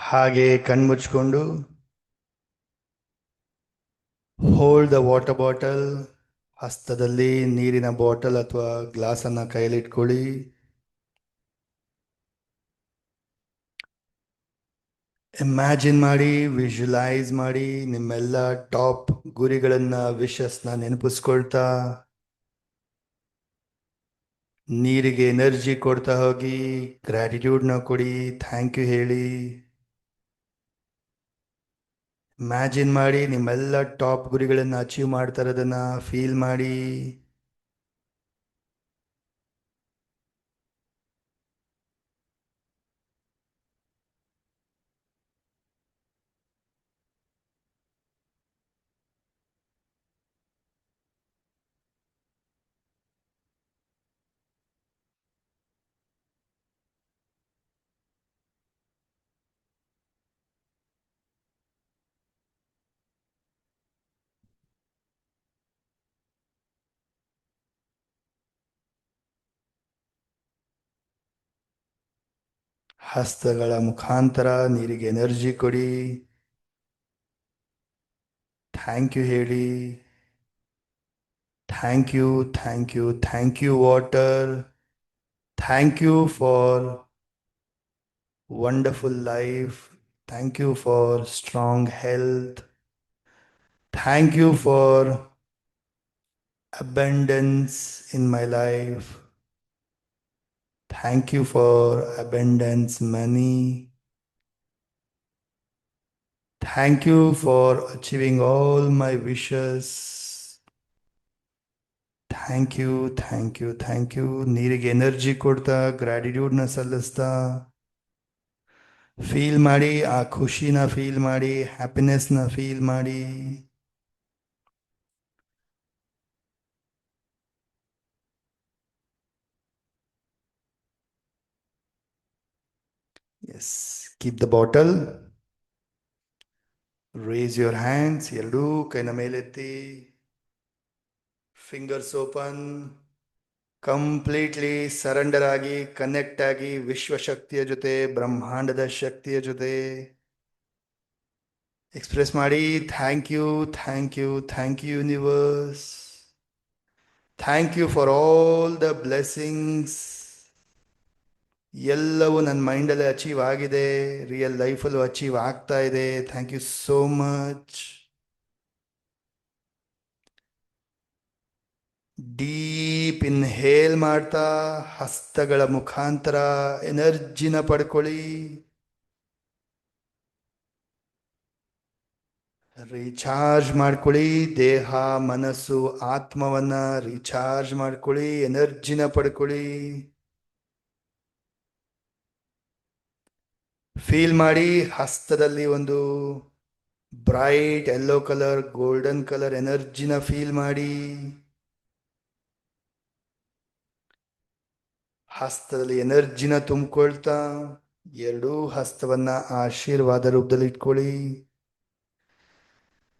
ಹಾಗೆ ಕಣ್ಮುಚ್ಕೊಂಡು ಹೋಲ್ಡ್ ದ ವಾಟರ್ ಬಾಟಲ್. ಹಸ್ತದಲ್ಲಿ ನೀರಿನ ಬಾಟಲ್ ಅಥವಾ ಗ್ಲಾಸನ್ನು ಕೈಯಲ್ಲಿ ಇಟ್ಕೊಳ್ಳಿ. ಇಮ್ಯಾಜಿನ್ ಮಾಡಿ, ವಿಜುವಲೈಸ್ ಮಾಡಿ, ನಿಮ್ಮೆಲ್ಲ ಟಾಪ್ ಗುರಿಗಳನ್ನ, ವಿಶಸ್ನ ನೆನಪಿಸ್ಕೊಳ್ತಾ ನೀರಿಗೆ ಎನರ್ಜಿ ಕೊಡ್ತಾ ಹೋಗಿ. ಗ್ರ್ಯಾಟಿಟ್ಯೂಡ್ನ ಕೊಡಿ, ಥ್ಯಾಂಕ್ ಯು ಹೇಳಿ. ಇಮ್ಯಾಜಿನ್ ಮಾಡಿ, ನಿಮ್ಮೆಲ್ಲ ಟಾಪ್ ಗುರಿಗಳನ್ನು ಅಚೀವ್ ಮಾಡ್ತಾ ಇರೋದನ್ನ ಫೀಲ್ ಮಾಡಿ. ಹಸ್ತಗಳ ಮುಖಾಂತರ ನೀರಿಗೆ ಎನರ್ಜಿ ಕೊಡಿ. ಥ್ಯಾಂಕ್ ಯು ಹೇಳಿ. Thank you, thank you, thank you water. Thank you for wonderful life. Thank you for strong health. Thank you for abundance in my life. Thank you for abundance money. Thank you for achieving all my wishes. Thank you, thank you, thank you. ನೀರಿಗೆ energy ಕೊಡ್ತಾ ಗ್ರ್ಯಾಟಿಟ್ಯೂಡ್ನ ಸಲ್ಲಿಸ್ತಾ feel ಮಾಡಿ, ಆ ಖುಷಿನ feel ಮಾಡಿ, ಹ್ಯಾಪಿನೆಸ್ನ feel ಮಾಡಿ. Yes, keep the bottle. Raise your hands. ಎರಡೂ ಕೈನ ಮೇಲೆತ್ತಿ. Fingers open. ಕಂಪ್ಲೀಟ್ಲಿ ಸರೆಂಡರ್ ಆಗಿ, ಕನೆಕ್ಟ್ ಆಗಿ ವಿಶ್ವಶಕ್ತಿಯ ಜೊತೆ, ಬ್ರಹ್ಮಾಂಡದ ಶಕ್ತಿಯ ಜೊತೆ ಎಕ್ಸ್ಪ್ರೆಸ್ ಮಾಡಿ. Thank you, thank you, thank you universe. Thank you for all the blessings. ಎಲ್ಲವೂ ನನ್ನ ಮೈಂಡಲ್ಲಿ ಅಚೀವ್ ಆಗಿದೆ, ರಿಯಲ್ ಲೈಫಲ್ಲೂ ಅಚೀವ್ ಆಗ್ತಾ ಇದೆ. Thank you so much. Deep inhale ಮಾಡ್ತಾ ಹಸ್ತಗಳ ಮುಖಾಂತರ ಎನರ್ಜಿನ ಪಡ್ಕೊಳ್ಳಿ. ರೀಚಾರ್ಜ್ ಮಾಡ್ಕೊಳ್ಳಿ. ದೇಹ, ಮನಸ್ಸು, ಆತ್ಮವನ್ನ ರೀಚಾರ್ಜ್ ಮಾಡ್ಕೊಳ್ಳಿ. ಎನರ್ಜಿನ ಪಡ್ಕೊಳ್ಳಿ. ಫೀಲ್ ಮಾಡಿ, ಹಸ್ತದಲ್ಲಿ ಒಂದು bright yellow colour, golden colour ಎನರ್ಜಿನ ಫೀಲ್ ಮಾಡಿ. ಹಸ್ತದಲ್ಲಿ ಎನರ್ಜಿನ ತುಂಬಿಕೊಳ್ತಾ ಎರಡೂ ಹಸ್ತವನ್ನ ಆಶೀರ್ವಾದ ರೂಪದಲ್ಲಿ ಇಟ್ಕೊಳ್ಳಿ.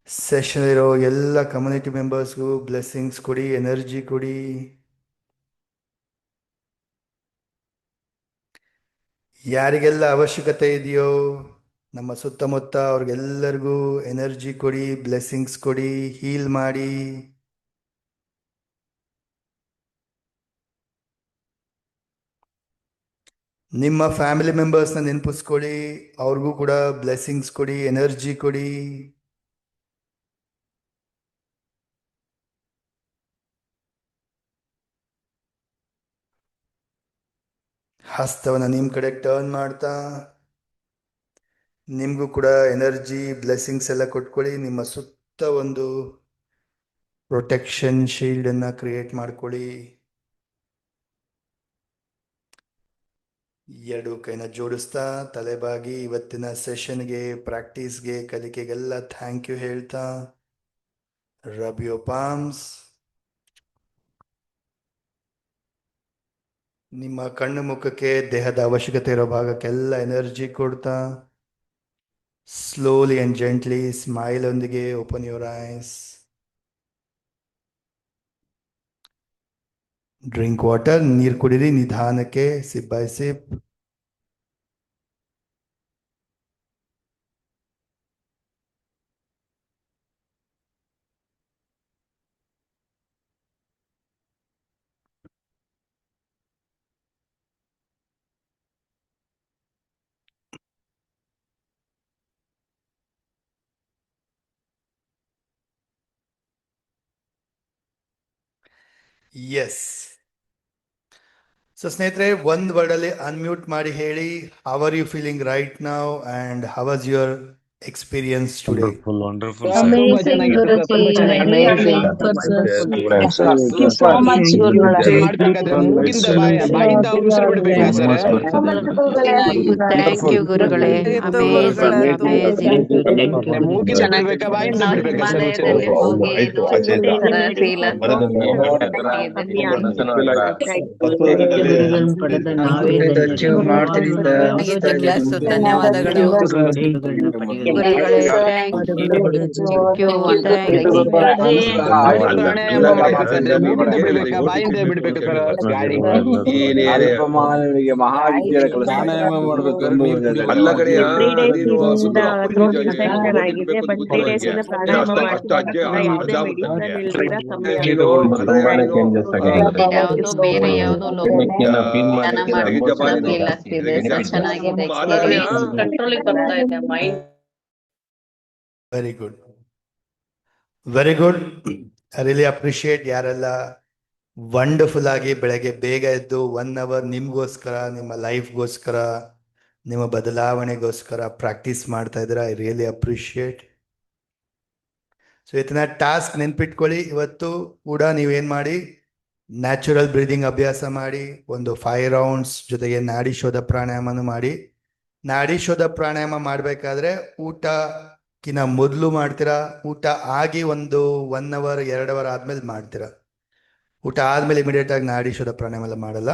ಸೆಷನ್ ಇರೋ ಎಲ್ಲ ಕಮ್ಯುನಿಟಿ ಮೆಂಬರ್ಸ್ಗೂ ಬ್ಲೆಸ್ಸಿಂಗ್ಸ್ ಕೊಡಿ, ಎನರ್ಜಿ ಕೊಡಿ. ಯಾರಿಗೆಲ್ಲ ಅವಶ್ಯಕತೆ ಇದೆಯೋ ನಮ್ಮ ಸುತ್ತಮುತ್ತ ಅವ್ರಿಗೆಲ್ಲರಿಗೂ ಎನರ್ಜಿ ಕೊಡಿ, ಬ್ಲೆಸ್ಸಿಂಗ್ಸ್ ಕೊಡಿ, ಹೀಲ್ ಮಾಡಿ. ನಿಮ್ಮ ಫ್ಯಾಮಿಲಿ ಮೆಂಬರ್ಸ್ನ ನೆನಪಿಸ್ಕೊಳ್ಳಿ, ಅವ್ರಿಗೂ ಕೂಡ ಬ್ಲೆಸ್ಸಿಂಗ್ಸ್ ಕೊಡಿ, ಎನರ್ಜಿ ಕೊಡಿ. ಹಸ್ತವನ್ನ ನಿಮ್ಮ ಕಡೆ ಟರ್ನ್ ಮಾಡ್ತಾ ನಿಮಗೂ ಕೂಡ ಎನರ್ಜಿ, ಬ್ಲೆಸ್ಸಿಂಗ್ಸ್ ಎಲ್ಲ ಕೊಟ್ಕೊಳ್ಳಿ. ನಿಮ್ಮ ಸುತ್ತ ಒಂದು ಪ್ರೊಟೆಕ್ಷನ್ ಶೀಲ್ಡ್ ಅನ್ನ ಕ್ರಿಯೇಟ್ ಮಾಡ್ಕೊಳ್ಳಿ. ಎರಡು ಕೈನ ಜೋಡಿಸ್ತಾ ತಲೆಬಾಗಿ ಇವತ್ತಿನ ಸೆಷನ್ಗೆ, ಪ್ರಾಕ್ಟೀಸ್ಗೆ, ಕಲಿಕೆಗೆಲ್ಲ ಥ್ಯಾಂಕ್ ಯು ಹೇಳ್ತಾ ರಬ್ ಯೋರ್ ಪಾಮ್ಸ್. ನಿಮ್ಮ ಕಣ್ಣು ಮುಖಕ್ಕೆ, ದೇಹದ ಅವಶ್ಯಕತೆ ಇರೋ ಭಾಗಕ್ಕೆಲ್ಲ ಎನರ್ಜಿ ಕೊಡ್ತಾ ಸ್ಲೋಲಿ ಅಂಡ್ ಜೆಂಟ್ಲಿ ಸ್ಮೈಲ್ ಒಂದಿಗೆ open your eyes. Drink water. ನೀರು ಕುಡಿರಿ ನಿಧಾನಕ್ಕೆ, sip by sip. Yes. So ಸ್ನೇಹಿತರೆ, ಒಂದ್ ವರ್ಡ್ ಅಲ್ಲಿ ಅನ್ಮ್ಯೂಟ್ ಮಾಡಿ ಹೇಳಿ, how are you feeling right now and how was your experience today? Wonderful ತುಂಬಾ Amazing, ಚೆನ್ನಾಗಿತ್ತು ಸರ್, ತುಂಬಾ Guruji. ಚೆನ್ನಾಗಿತ್ತು. Very Thank you so much, Guruji. ಮಾಡ್ಬೇಕಾದ್ರೆ ಮೂಗಿಂದ ಬಾಯಿಂದ ಉಸಿರು ಬಿಡ್ಬೇಕಾ ಸರ್? ಥ್ಯಾಂಕ್ ಯು ಗುರುಗಳೇ. Amazing amazing. ಮೂಗಿಂದ ಬಿಡ್ಬೇಕಾ ಬಾಯಿಂದ ಬಿಡ್ಬೇಕಾ ಸರ್ ಉಸಿರು? ಹಿಮಾಲಯದಲ್ಲಿ ಹೋಗಿ ಇದು ಒಂಥರ feel ಗುರುಗಳನ್ನು ಪಡೆದ ನಾವೇ Achieve ಮಾಡ್ತೀನಿ sir. ಧನ್ಯವಾದಗಳು. ಗುರುಗಳನ್ನ ಪಡೆಯುವುದು. ಗುರುಗಳೇ ಥ್ಯಾಂಕ್ ಯು ಥ್ಯಾಂಕ್ ಯು. ಪ್ರಾಣಾಯಾಮ ಮಾಡ್ಬೇಕಾದ್ರೆ ಮೂಗಿಂದ ಬಿಡ್ಬೇಕಾ ಬಾಯಿಂದ ಬಿಡ್ಬೇಕಾ ಸರ್ ಗಾಳಿ? ಮಾನವರಿಗೆ ಮಹಾವಿದ್ಯೆಗಳ ಪ್ರಾಣಾಯಾಮ ಮಾಡ್ಬೇಕಾದ್ರೆ ನೀರ್ ಕುಡಿಯೋದು. ಅಲ್ಲ ಕಡೆಯ ಯಾವುದು ಬೇರೆ ಯಾವುದು ಚೆನ್ನಾಗಿದೆ. ಕಂಟ್ರೋಲಿಗೆ ಬರ್ತಾ ಇದೆ mind. Very good, very good. I really appreciate ಯಾರೆಲ್ಲ ವಂಡರ್ಫುಲ್ ಆಗಿ ಬೆಳಗ್ಗೆ ಬೇಗ ಎದ್ದು 1 hour ನಿಮ್ಗೋಸ್ಕರ, ನಿಮ್ಮ ಲೈಫ್ಗೋಸ್ಕರ, ನಿಮ್ಮ ಬದಲಾವಣೆಗೋಸ್ಕರ ಪ್ರಾಕ್ಟೀಸ್ ಮಾಡ್ತಾ ಇದ್ದೀರಾ. I really appreciate. ಸೊ ಇದನ್ನ ಟಾಸ್ಕ್ ನೆನ್ಪಿಟ್ಕೊಳ್ಳಿ. ಇವತ್ತು ಕೂಡ ನೀವೇನ್ ಮಾಡಿ, ನ್ಯಾಚುರಲ್ ಬ್ರೀದಿಂಗ್ ಅಭ್ಯಾಸ ಮಾಡಿ, ಒಂದು 5 rounds ಜೊತೆಗೆ ನಾಡಿ ಶೋಧ ಪ್ರಾಣಾಯಾಮನು ಮಾಡಿ. ನಾಡಿ ಶೋಧ ಪ್ರಾಣಾಯಾಮ ಮಾಡಬೇಕಾದ್ರೆ ಊಟಕ್ಕಿಂತ ಮೊದಲು ಮಾಡ್ತೀರಾ, ಊಟ ಆಗಿ ಒಂದು 1 hour 2 hour ಆದ್ಮೇಲೆ ಮಾಡ್ತೀರಾ. ಊಟ ಆದ್ಮೇಲೆ ಇಮಿಡಿಯೇಟ್ ಆಗಿ ನಾಡಿ ಶೋಧ ಪ್ರಾಣಾಯಾಮ ಎಲ್ಲ ಮಾಡಲ್ಲ.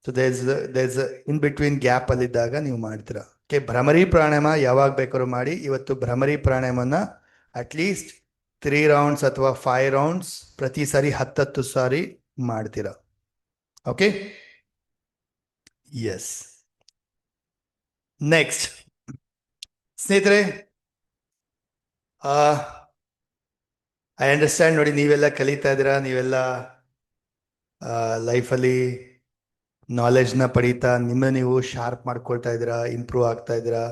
So there's in between gap ಅಲ್ಲಿದ್ದಾಗ ನೀವು ಮಾಡ್ತೀರಾ. ಓಕೆ, ಭ್ರಮರಿ ಪ್ರಾಣಾಯಾಮ ಯಾವಾಗ ಬೇಕಾದ್ರೂ ಮಾಡಿ. ಇವತ್ತು ಭ್ರಮರಿ ಪ್ರಾಣಾಯಾಮನ ಅಟ್ಲೀಸ್ಟ್ 3 rounds ಅಥವಾ 5 rounds ಪ್ರತಿ ಸಾರಿ 10 ಸಾರಿ ಮಾಡ್ತೀರಾ. Okay, yes. ನೆಕ್ಸ್ಟ್ ಸ್ನೇಹಿತರೆ, ಐ ಅಂಡರ್ಸ್ಟ್ಯಾಂಡ್. ನೋಡಿ, ನೀವೆಲ್ಲ ಕಲಿತಾ ಇದ್ದೀರಾ, ನೀವೆಲ್ಲ ಲೈಫಲ್ಲಿ ನಾಲೆಜ್ನ ಪಡೀತಾ ನಿಮ್ಮ ನೀವು ಶಾರ್ಪ್ ಮಾಡ್ಕೊಳ್ತಾ ಇದ್ದೀರಾ, ಇಂಪ್ರೂವ್ ಆಗ್ತಾ ಇದ್ದೀರಾ.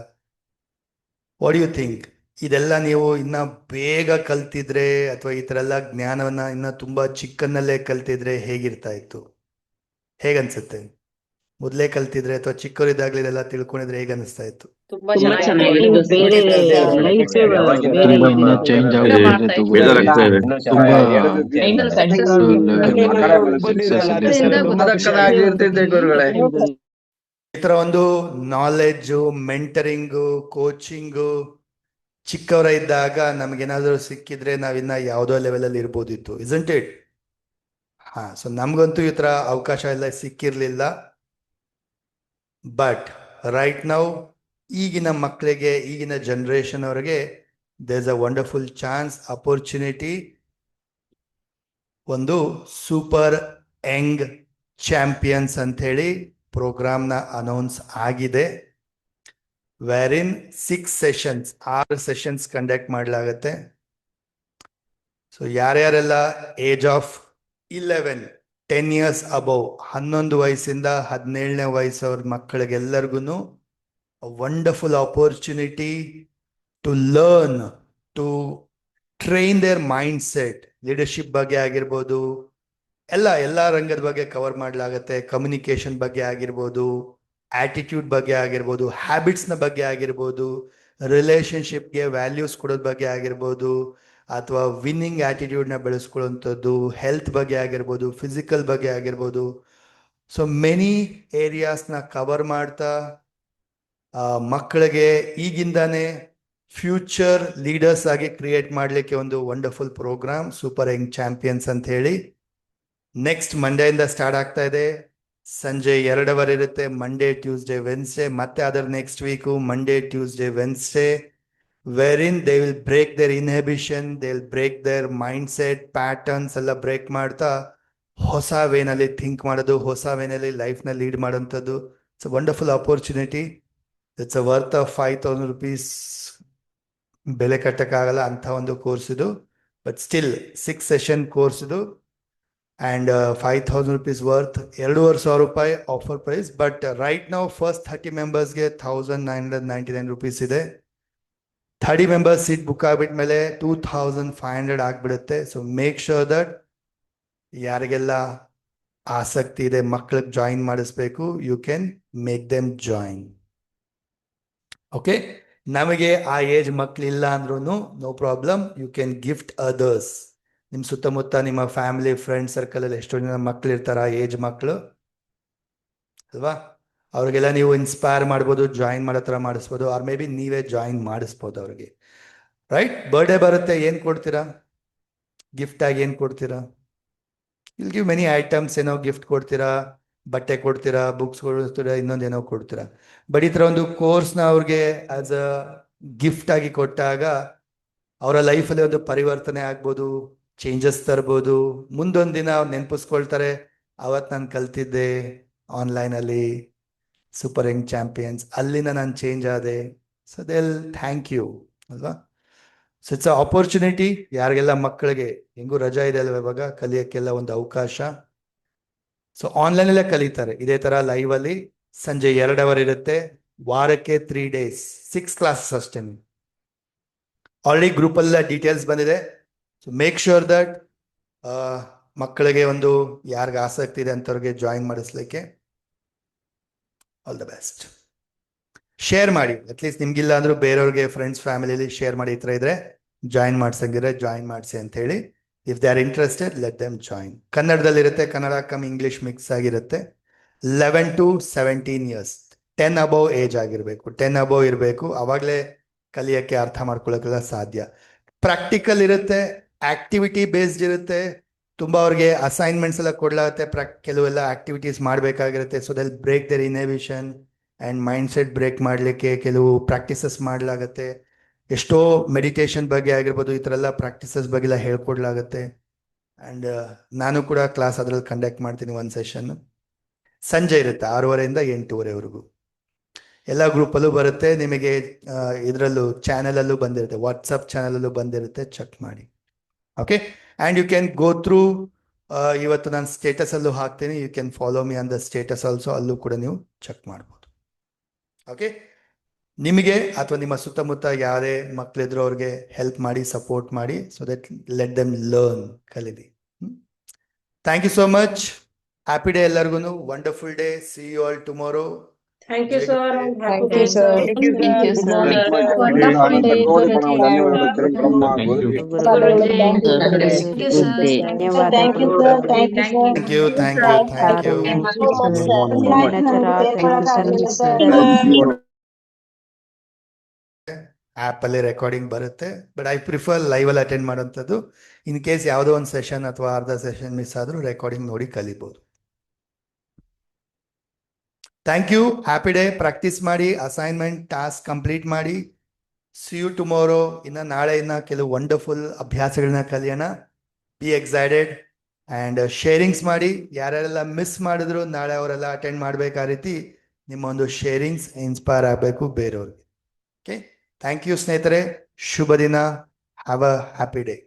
What you think? ಇದೆಲ್ಲ ನೀವು ಇನ್ನ ಬೇಗ ಕಲ್ತಿದ್ರೆ ಅಥವಾ ಈ ಥರ ಎಲ್ಲ ಜ್ಞಾನವನ್ನ ಇನ್ನ ತುಂಬಾ ಚಿಕ್ಕನ್ನಲ್ಲೇ ಕಲ್ತಿದ್ರೆ ಹೇಗಿರ್ತಾ ಇತ್ತು? ಹೇಗನ್ಸುತ್ತೆ? ಮೊದಲೇ ಕಲ್ತಿದ್ರೆ ಅಥವಾ ಚಿಕ್ಕವರಿದ್ದಾಗಲೇ ಇದೆಲ್ಲ ತಿಳ್ಕೊಂಡಿದ್ರೆ ಹೇಗನ್ನಿಸ್ತಾ ಇತ್ತು? ತುಂಬಾ ತುಂಬಾ ಚೆನ್ನಾಗಿದೆ. ಚೆನ್ನಾಗಿದೆ. ಬೇರೆ ಲೈಫ್ ಚೇಂಜ್ ಆಗಿರ್ತಿದ್ದೆ ಗುರುಗಳೇ. ಈ ತರ ಒಂದು ನಾಲೆಡ್ಜು, ಮೆಂಟರಿಂಗು, ಕೋಚಿಂಗು ಚಿಕ್ಕವರ ಇದ್ದಾಗ ನಮ್ಗೇನಾದ್ರೂ ಸಿಕ್ಕಿದ್ರೆ ನಾವಿನ್ನ ಯಾವುದೋ ಲೆವೆಲಲ್ಲಿ ಇರ್ಬೋದಿತ್ತು, ಇಸಂಟ್ ಇಟ್? ಹಾ, ಸೊ ನಮ್ಗಂತೂ ಈ ತರ ಅವಕಾಶ ಎಲ್ಲ ಸಿಕ್ಕಿರ್ಲಿಲ್ಲ. ಬಟ್ ರೈಟ್ ನೌ ಈಗಿನ ಮಕ್ಕಳಿಗೆ, ಈಗಿನ ಜನರೇಷನ್ ಅವರಿಗೆ there is a wonderful chance, opportunity. ಒಂದು ಸೂಪರ್ ಯಂಗ್ ಚಾಂಪಿಯನ್ಸ್ ಅಂತ ಹೇಳಿ ಪ್ರೋಗ್ರಾಮ್ನ ಅನೌನ್ಸ್ ಆಗಿದೆ. ವೇರಿನ್ 6 ಸೆಷನ್ಸ್ ಕಂಡಕ್ಟ್ ಮಾಡಲಾಗತ್ತೆ. ಸೊ ಯಾರ್ಯಾರೆಲ್ಲ ಏಜ್ ಆಫ್ 10 years ಅಬೌವ್, 11 ವಯಸ್ಸಿಂದ 17ನೇ ವಯಸ್ಸವ್ರ ಮಕ್ಕಳಿಗೆಲ್ಲರಿಗೂ wonderful opportunity to learn, to train their mindset. Leadership ಬಗ್ಗೆ ಆಗಿರ್ಬೋದು, ಎಲ್ಲ ರಂಗದ ಬಗ್ಗೆ ಕವರ್ ಮಾಡಲಾಗತ್ತೆ. ಕಮ್ಯುನಿಕೇಶನ್ ಬಗ್ಗೆ ಆಗಿರ್ಬೋದು, ಆಟಿಟ್ಯೂಡ್ ಬಗ್ಗೆ ಆಗಿರ್ಬೋದು, ಹ್ಯಾಬಿಟ್ಸ್ನ ಬಗ್ಗೆ ಆಗಿರ್ಬೋದು, ರಿಲೇಶನ್ಶಿಪ್ಗೆ ವ್ಯಾಲ್ಯೂಸ್ ಕೊಡೋದ್ ಬಗ್ಗೆ ಆಗಿರ್ಬೋದು, ಅಥವಾ ವಿನ್ನಿಂಗ್ ಆಟಿಟ್ಯೂಡ್ನ ಬೆಳೆಸ್ಕೊಳ್ಳುವಂಥದ್ದು, ಹೆಲ್ತ್ ಬಗ್ಗೆ ಆಗಿರ್ಬೋದು, ಫಿಸಿಕಲ್ ಬಗ್ಗೆ ಆಗಿರ್ಬೋದು. ಸೊ ಮೆನಿ ಏರಿಯಾಸ್ನ ಕವರ್ ಮಾಡ್ತಾ ಮಕ್ಕಳಿಗೆ ಈಗಿಂದಾನೇ ಫ್ಯೂಚರ್ ಲೀಡರ್ಸ್ ಆಗಿ ಕ್ರಿಯೇಟ್ ಮಾಡಲಿಕ್ಕೆ ಒಂದು wonderful program super young champions ಅಂತ ಹೇಳಿ ನೆಕ್ಸ್ಟ್ ಮಂಡೆಯಿಂದ ಸ್ಟಾರ್ಟ್ ಆಗ್ತಾ ಇದೆ. ಸಂಜೆ 2 hour ಇರುತ್ತೆ. Monday, Tuesday, Wednesday. ಮತ್ತೆ ಅದರ next week Monday, Tuesday, Wednesday, where they will break their inhibition, they will break their mindset patterns ಎಲ್ಲ ಬ್ರೇಕ್ ಮಾಡ್ತಾ ಹೊಸ ವೇನಲ್ಲಿ ಥಿಂಕ್ ಮಾಡೋದು, ಹೊಸ ವೇನಲ್ಲಿ ಲೈಫ್ನ ಲೀಡ್ ಮಾಡೋಂಥದ್ದು. It's a wonderful opportunity. It's a worth of 5,000 rupees. ಬೆಲೆ ಕಟ್ಟಕ್ಕಾಗಲ್ಲ ಅಂಥ ಒಂದು ಕೋರ್ಸ್ ಇದು. ಬಟ್ ಸ್ಟಿಲ್ 6 session ಕೋರ್ಸ್ ಇದು. ಆ್ಯಂಡ್ 5,000 rupees ವರ್ತ್, 2,500 ರೂಪಾಯಿ ಆಫರ್ ಪ್ರೈಸ್. ಬಟ್ ರೈಟ್ ನಾವು ಫಸ್ಟ್ 30 ಮೆಂಬರ್ಸ್ಗೆ 1,999 rupees ಇದೆ. 30 ಮೆಂಬರ್ಸ್ ಸೀಟ್ ಬುಕ್ ಆಗ್ಬಿಟ್ಮೇಲೆ 2,500 ಆಗ್ಬಿಡುತ್ತೆ. ಸೊ ಮೇಕ್ ಶೋರ್ ದಟ್ ಯಾರಿಗೆಲ್ಲ ಆಸಕ್ತಿ ಇದೆ ಮಕ್ಕಳಿಗೆ ಜಾಯಿನ್ ಮಾಡಿಸ್ಬೇಕು, you can make them join. Okay, ನಮಗೆ ಆ ಏಜ್ ಮಕ್ಕಳಿಲ್ಲ ಅಂದ್ರೂ no problem, you can gift others. ನಿಮ್ಮ ಸುತ್ತಮುತ್ತ ನಿಮ್ಮ ಫ್ಯಾಮಿಲಿ ಫ್ರೆಂಡ್ ಸರ್ಕಲ್ ಅಲ್ಲಿ ಎಷ್ಟೋ ಜನ ಮಕ್ಳು ಇರ್ತಾರ, ಏಜ್ ಮಕ್ಕಳು ಅಲ್ವಾ, ಅವ್ರಿಗೆಲ್ಲ ನೀವು ಇನ್ಸ್ಪೈರ್ ಮಾಡ್ಬೋದು, ಜಾಯಿನ್ ಮಾಡೋ ಥರ ಮಾಡಿಸ್ಬೋದು, ಆರ್ ಮೇ ಬಿ ನೀವೇ ಜಾಯಿನ್ ಮಾಡಿಸ್ಬೋದು ಅವ್ರಿಗೆ. ರೈಟ್, ಬರ್ಡೇ ಬರುತ್ತೆ, ಏನು ಕೊಡ್ತೀರಾ ಗಿಫ್ಟ್ ಆಗಿ? ಏನು ಕೊಡ್ತೀರಾ? Will give many items. ಏನೋ ಗಿಫ್ಟ್ ಕೊಡ್ತೀರಾ, ಬಟ್ಟೆ ಕೊಡ್ತೀರಾ, ಬುಕ್ಸ್ ಕೊಡ್ತೀರಾ, ಇನ್ನೊಂದೇನೋ ಕೊಡ್ತೀರಾ. ಬಟ್ ಈ ಥರ ಒಂದು ಕೋರ್ಸ್ನ ಅವ್ರಿಗೆ ಆಸ್ ಅ ಗಿಫ್ಟ್ ಆಗಿ ಕೊಟ್ಟಾಗ ಅವರ ಲೈಫಲ್ಲಿ ಒಂದು ಪರಿವರ್ತನೆ ಆಗ್ಬೋದು, ಚೇಂಜಸ್ ತರ್ಬೋದು. ಮುಂದೊಂದು ದಿನ ಅವ್ರು ನೆನಪಿಸ್ಕೊಳ್ತಾರೆ, ಅವತ್ತು ನಾನು ಕಲ್ತಿದ್ದೆ ಆನ್ಲೈನಲ್ಲಿ ಸೂಪರ್ ಯಂಗ್ ಚಾಂಪಿಯನ್ಸ್, ಅಲ್ಲಿಂದ ನಾನು ಚೇಂಜ್ ಆದೆ. ಸೊ ದೆಲ್ ಥ್ಯಾಂಕ್ ಯು ಅಲ್ವಾ. So it's a opportunity. ಯಾರಿಗೆಲ್ಲ ಮಕ್ಕಳಿಗೆ ಹೆಂಗೂ ರಜಾ ಇದೆ ಅಲ್ವಾ ಇವಾಗ, ಕಲಿಯೋಕ್ಕೆಲ್ಲ ಒಂದು ಅವಕಾಶ. ಸೊ ಆನ್ಲೈನಲ್ಲೇ ಕಲಿತಾರೆ ಇದೇ ಥರ ಲೈವ್ ಅಲ್ಲಿ. ಸಂಜೆ 2 ಅವರ್ ಇರುತ್ತೆ, ವಾರಕ್ಕೆ 3 days, 6 classes ಅಷ್ಟೇ. ಆಲ್ರೆಡಿ ಗ್ರೂಪಲ್ಲ ಡೀಟೇಲ್ಸ್ ಬಂದಿದೆ. ಸೊ ಮೇಕ್ ಶ್ಯೂರ್ ದಟ್ ಮಕ್ಕಳಿಗೆ ಒಂದು ಯಾರಿಗೆ ಆಸಕ್ತಿ ಇದೆ ಅಂಥವ್ರಿಗೆ ಜಾಯಿನ್ ಮಾಡಿಸ್ಲಿಕ್ಕೆ. All the best. ಶೇರ್ ಮಾಡಿ, ಅಟ್ಲೀಸ್ಟ್ ನಿಮ್ಗಿಲ್ಲ ಅಂದ್ರೂ ಬೇರೆಯವ್ರಿಗೆ ಫ್ರೆಂಡ್ಸ್ ಫ್ಯಾಮಿಲಿಲಿ ಶೇರ್ ಮಾಡಿ, ಈ ಥರ ಇದ್ರೆ ಜಾಯಿನ್ ಮಾಡ್ಸಂಗಿದ್ರೆ ಜಾಯಿನ್ ಮಾಡಿಸಿ ಅಂತ ಹೇಳಿ. If they are interested let them join. ಕನ್ನಡದಲ್ಲಿರುತ್ತೆ, ಕನ್ನಡ ಕಮ್ ಇಂಗ್ಲಿಷ್ ಮಿಕ್ಸ್ ಆಗಿರುತ್ತೆ. 11 to 17 years, 10 above ಏಜ್ ಆಗಿರಬೇಕು, 10 above ಇರಬೇಕು, ಅವಾಗಲೇ ಕಲಿಯೋಕ್ಕೆ ಅರ್ಥ ಮಾಡ್ಕೊಳ್ಳೋಕ್ಕೆಲ್ಲ ಸಾಧ್ಯ. ಪ್ರಾಕ್ಟಿಕಲ್ ಇರುತ್ತೆ, ಆಕ್ಟಿವಿಟಿ ಬೇಸ್ಡ್ ಇರುತ್ತೆ, ತುಂಬ ಅವ್ರಿಗೆ ಅಸೈನ್ಮೆಂಟ್ಸ್ ಎಲ್ಲ ಕೊಡ್ಲಾಗುತ್ತೆ, ಕೆಲವೆಲ್ಲ ಆಕ್ಟಿವಿಟೀಸ್ ಮಾಡಬೇಕಾಗಿರುತ್ತೆ. So they'll break their inhibition and mindset break ಮಾಡಲಿಕ್ಕೆ ಕೆಲವು ಪ್ರಾಕ್ಟೀಸಸ್ ಮಾಡಲಾಗುತ್ತೆ. ಎಷ್ಟೋ ಮೆಡಿಟೇಷನ್ ಬಗ್ಗೆ ಆಗಿರ್ಬೋದು, ಈ ಥರ ಎಲ್ಲ ಪ್ರಾಕ್ಟೀಸಸ್ ಬಗ್ಗೆ ಎಲ್ಲ ಹೇಳ್ಕೊಡ್ಲಾಗುತ್ತೆ. ಆ್ಯಂಡ್ ನಾನು ಕೂಡ ಕ್ಲಾಸ್ ಅದರಲ್ಲಿ ಕಂಡಕ್ಟ್ ಮಾಡ್ತೀನಿ. ಒಂದು ಸೆಷನ್ ಸಂಜೆ ಇರುತ್ತೆ 6:30 ಇಂದ 8:30ವರೆಗೂ. ಎಲ್ಲ ಗ್ರೂಪಲ್ಲೂ ಬರುತ್ತೆ, ನಿಮಗೆ ಇದರಲ್ಲೂ ಚಾನಲಲ್ಲೂ ಬಂದಿರುತ್ತೆ, ವಾಟ್ಸಪ್ ಚಾನಲಲ್ಲೂ ಬಂದಿರುತ್ತೆ, ಚೆಕ್ ಮಾಡಿ. Okay, and you can go through. ಇವತ್ತು ನಾನು ಸ್ಟೇಟಸಲ್ಲೂ ಹಾಕ್ತೀನಿ, you can follow me on the status also, ಅಲ್ಲೂ ಕೂಡ ನೀವು ಚೆಕ್ ಮಾಡ್ಬೋದು. ಓಕೆ, ನಿಮಗೆ ಅಥವಾ ನಿಮ್ಮ ಸುತ್ತಮುತ್ತ ಯಾರೇ ಮಕ್ಕಳಿದ್ರು ಅವ್ರಿಗೆ ಹೆಲ್ಪ್ ಮಾಡಿ, ಸಪೋರ್ಟ್ ಮಾಡಿ, so that let them learn, ಕಲೀಲಿ. Thank you so much. Happy day ಎಲ್ಲರಿಗೂ. Wonderful day. See you all tomorrow. Thank you, sir. and happy Thank day, you, sir. sir. Thank you, sir. Wonderful day, Guruji. ಧನ್ಯವಾದಗಳು Kiran Guruji. Thank you, sir. ಧನ್ಯವಾದಗಳು. Thank you, thank you, thank you. ಮುಂದಿನ ಸಲ ಆ್ಯಪಲ್ಲಿ recording ಬರುತ್ತೆ, but I prefer ಲೈವಲ್ಲಿ attend ಮಾಡೋಂಥದ್ದು. In case ಯಾವುದೋ ಒಂದು ಸೆಷನ್ ಅಥವಾ ಅರ್ಧ ಸೆಷನ್ ಮಿಸ್ ಆದರೂ ರೆಕಾರ್ಡಿಂಗ್ ನೋಡಿ ಕಲಿಬೋದು. Thank you. Happy day. Practice ಮಾಡಿ, ಅಸೈನ್ಮೆಂಟ್ ಟಾಸ್ಕ್ ಕಂಪ್ಲೀಟ್ ಮಾಡಿ. See you tomorrow. ಇನ್ನು ನಾಳೆಯಿಂದ ಕೆಲವು ವಂಡರ್ಫುಲ್ ಅಭ್ಯಾಸಗಳನ್ನ ಕಲಿಯೋಣ. ಬಿ ಎಕ್ಸೈಟೆಡ್ ಆ್ಯಂಡ್ ಶೇರಿಂಗ್ಸ್ ಮಾಡಿ. ಯಾರ್ಯಾರೆಲ್ಲ ಮಿಸ್ ಮಾಡಿದ್ರು ನಾಳೆ ಅವರೆಲ್ಲ ಅಟೆಂಡ್ ಮಾಡಬೇಕು. ಆ ರೀತಿ ನಿಮ್ಮ ಒಂದು ಶೇರಿಂಗ್ಸ್ ಇನ್ಸ್ಪೈರ್ ಆಗಬೇಕು ಬೇರೆಯವ್ರಿಗೆ. ಓಕೆ, ಥ್ಯಾಂಕ್ ಯು ಸ್ನೇಹಿತರೆ. ಶುಭ ದಿನ. Have a happy day.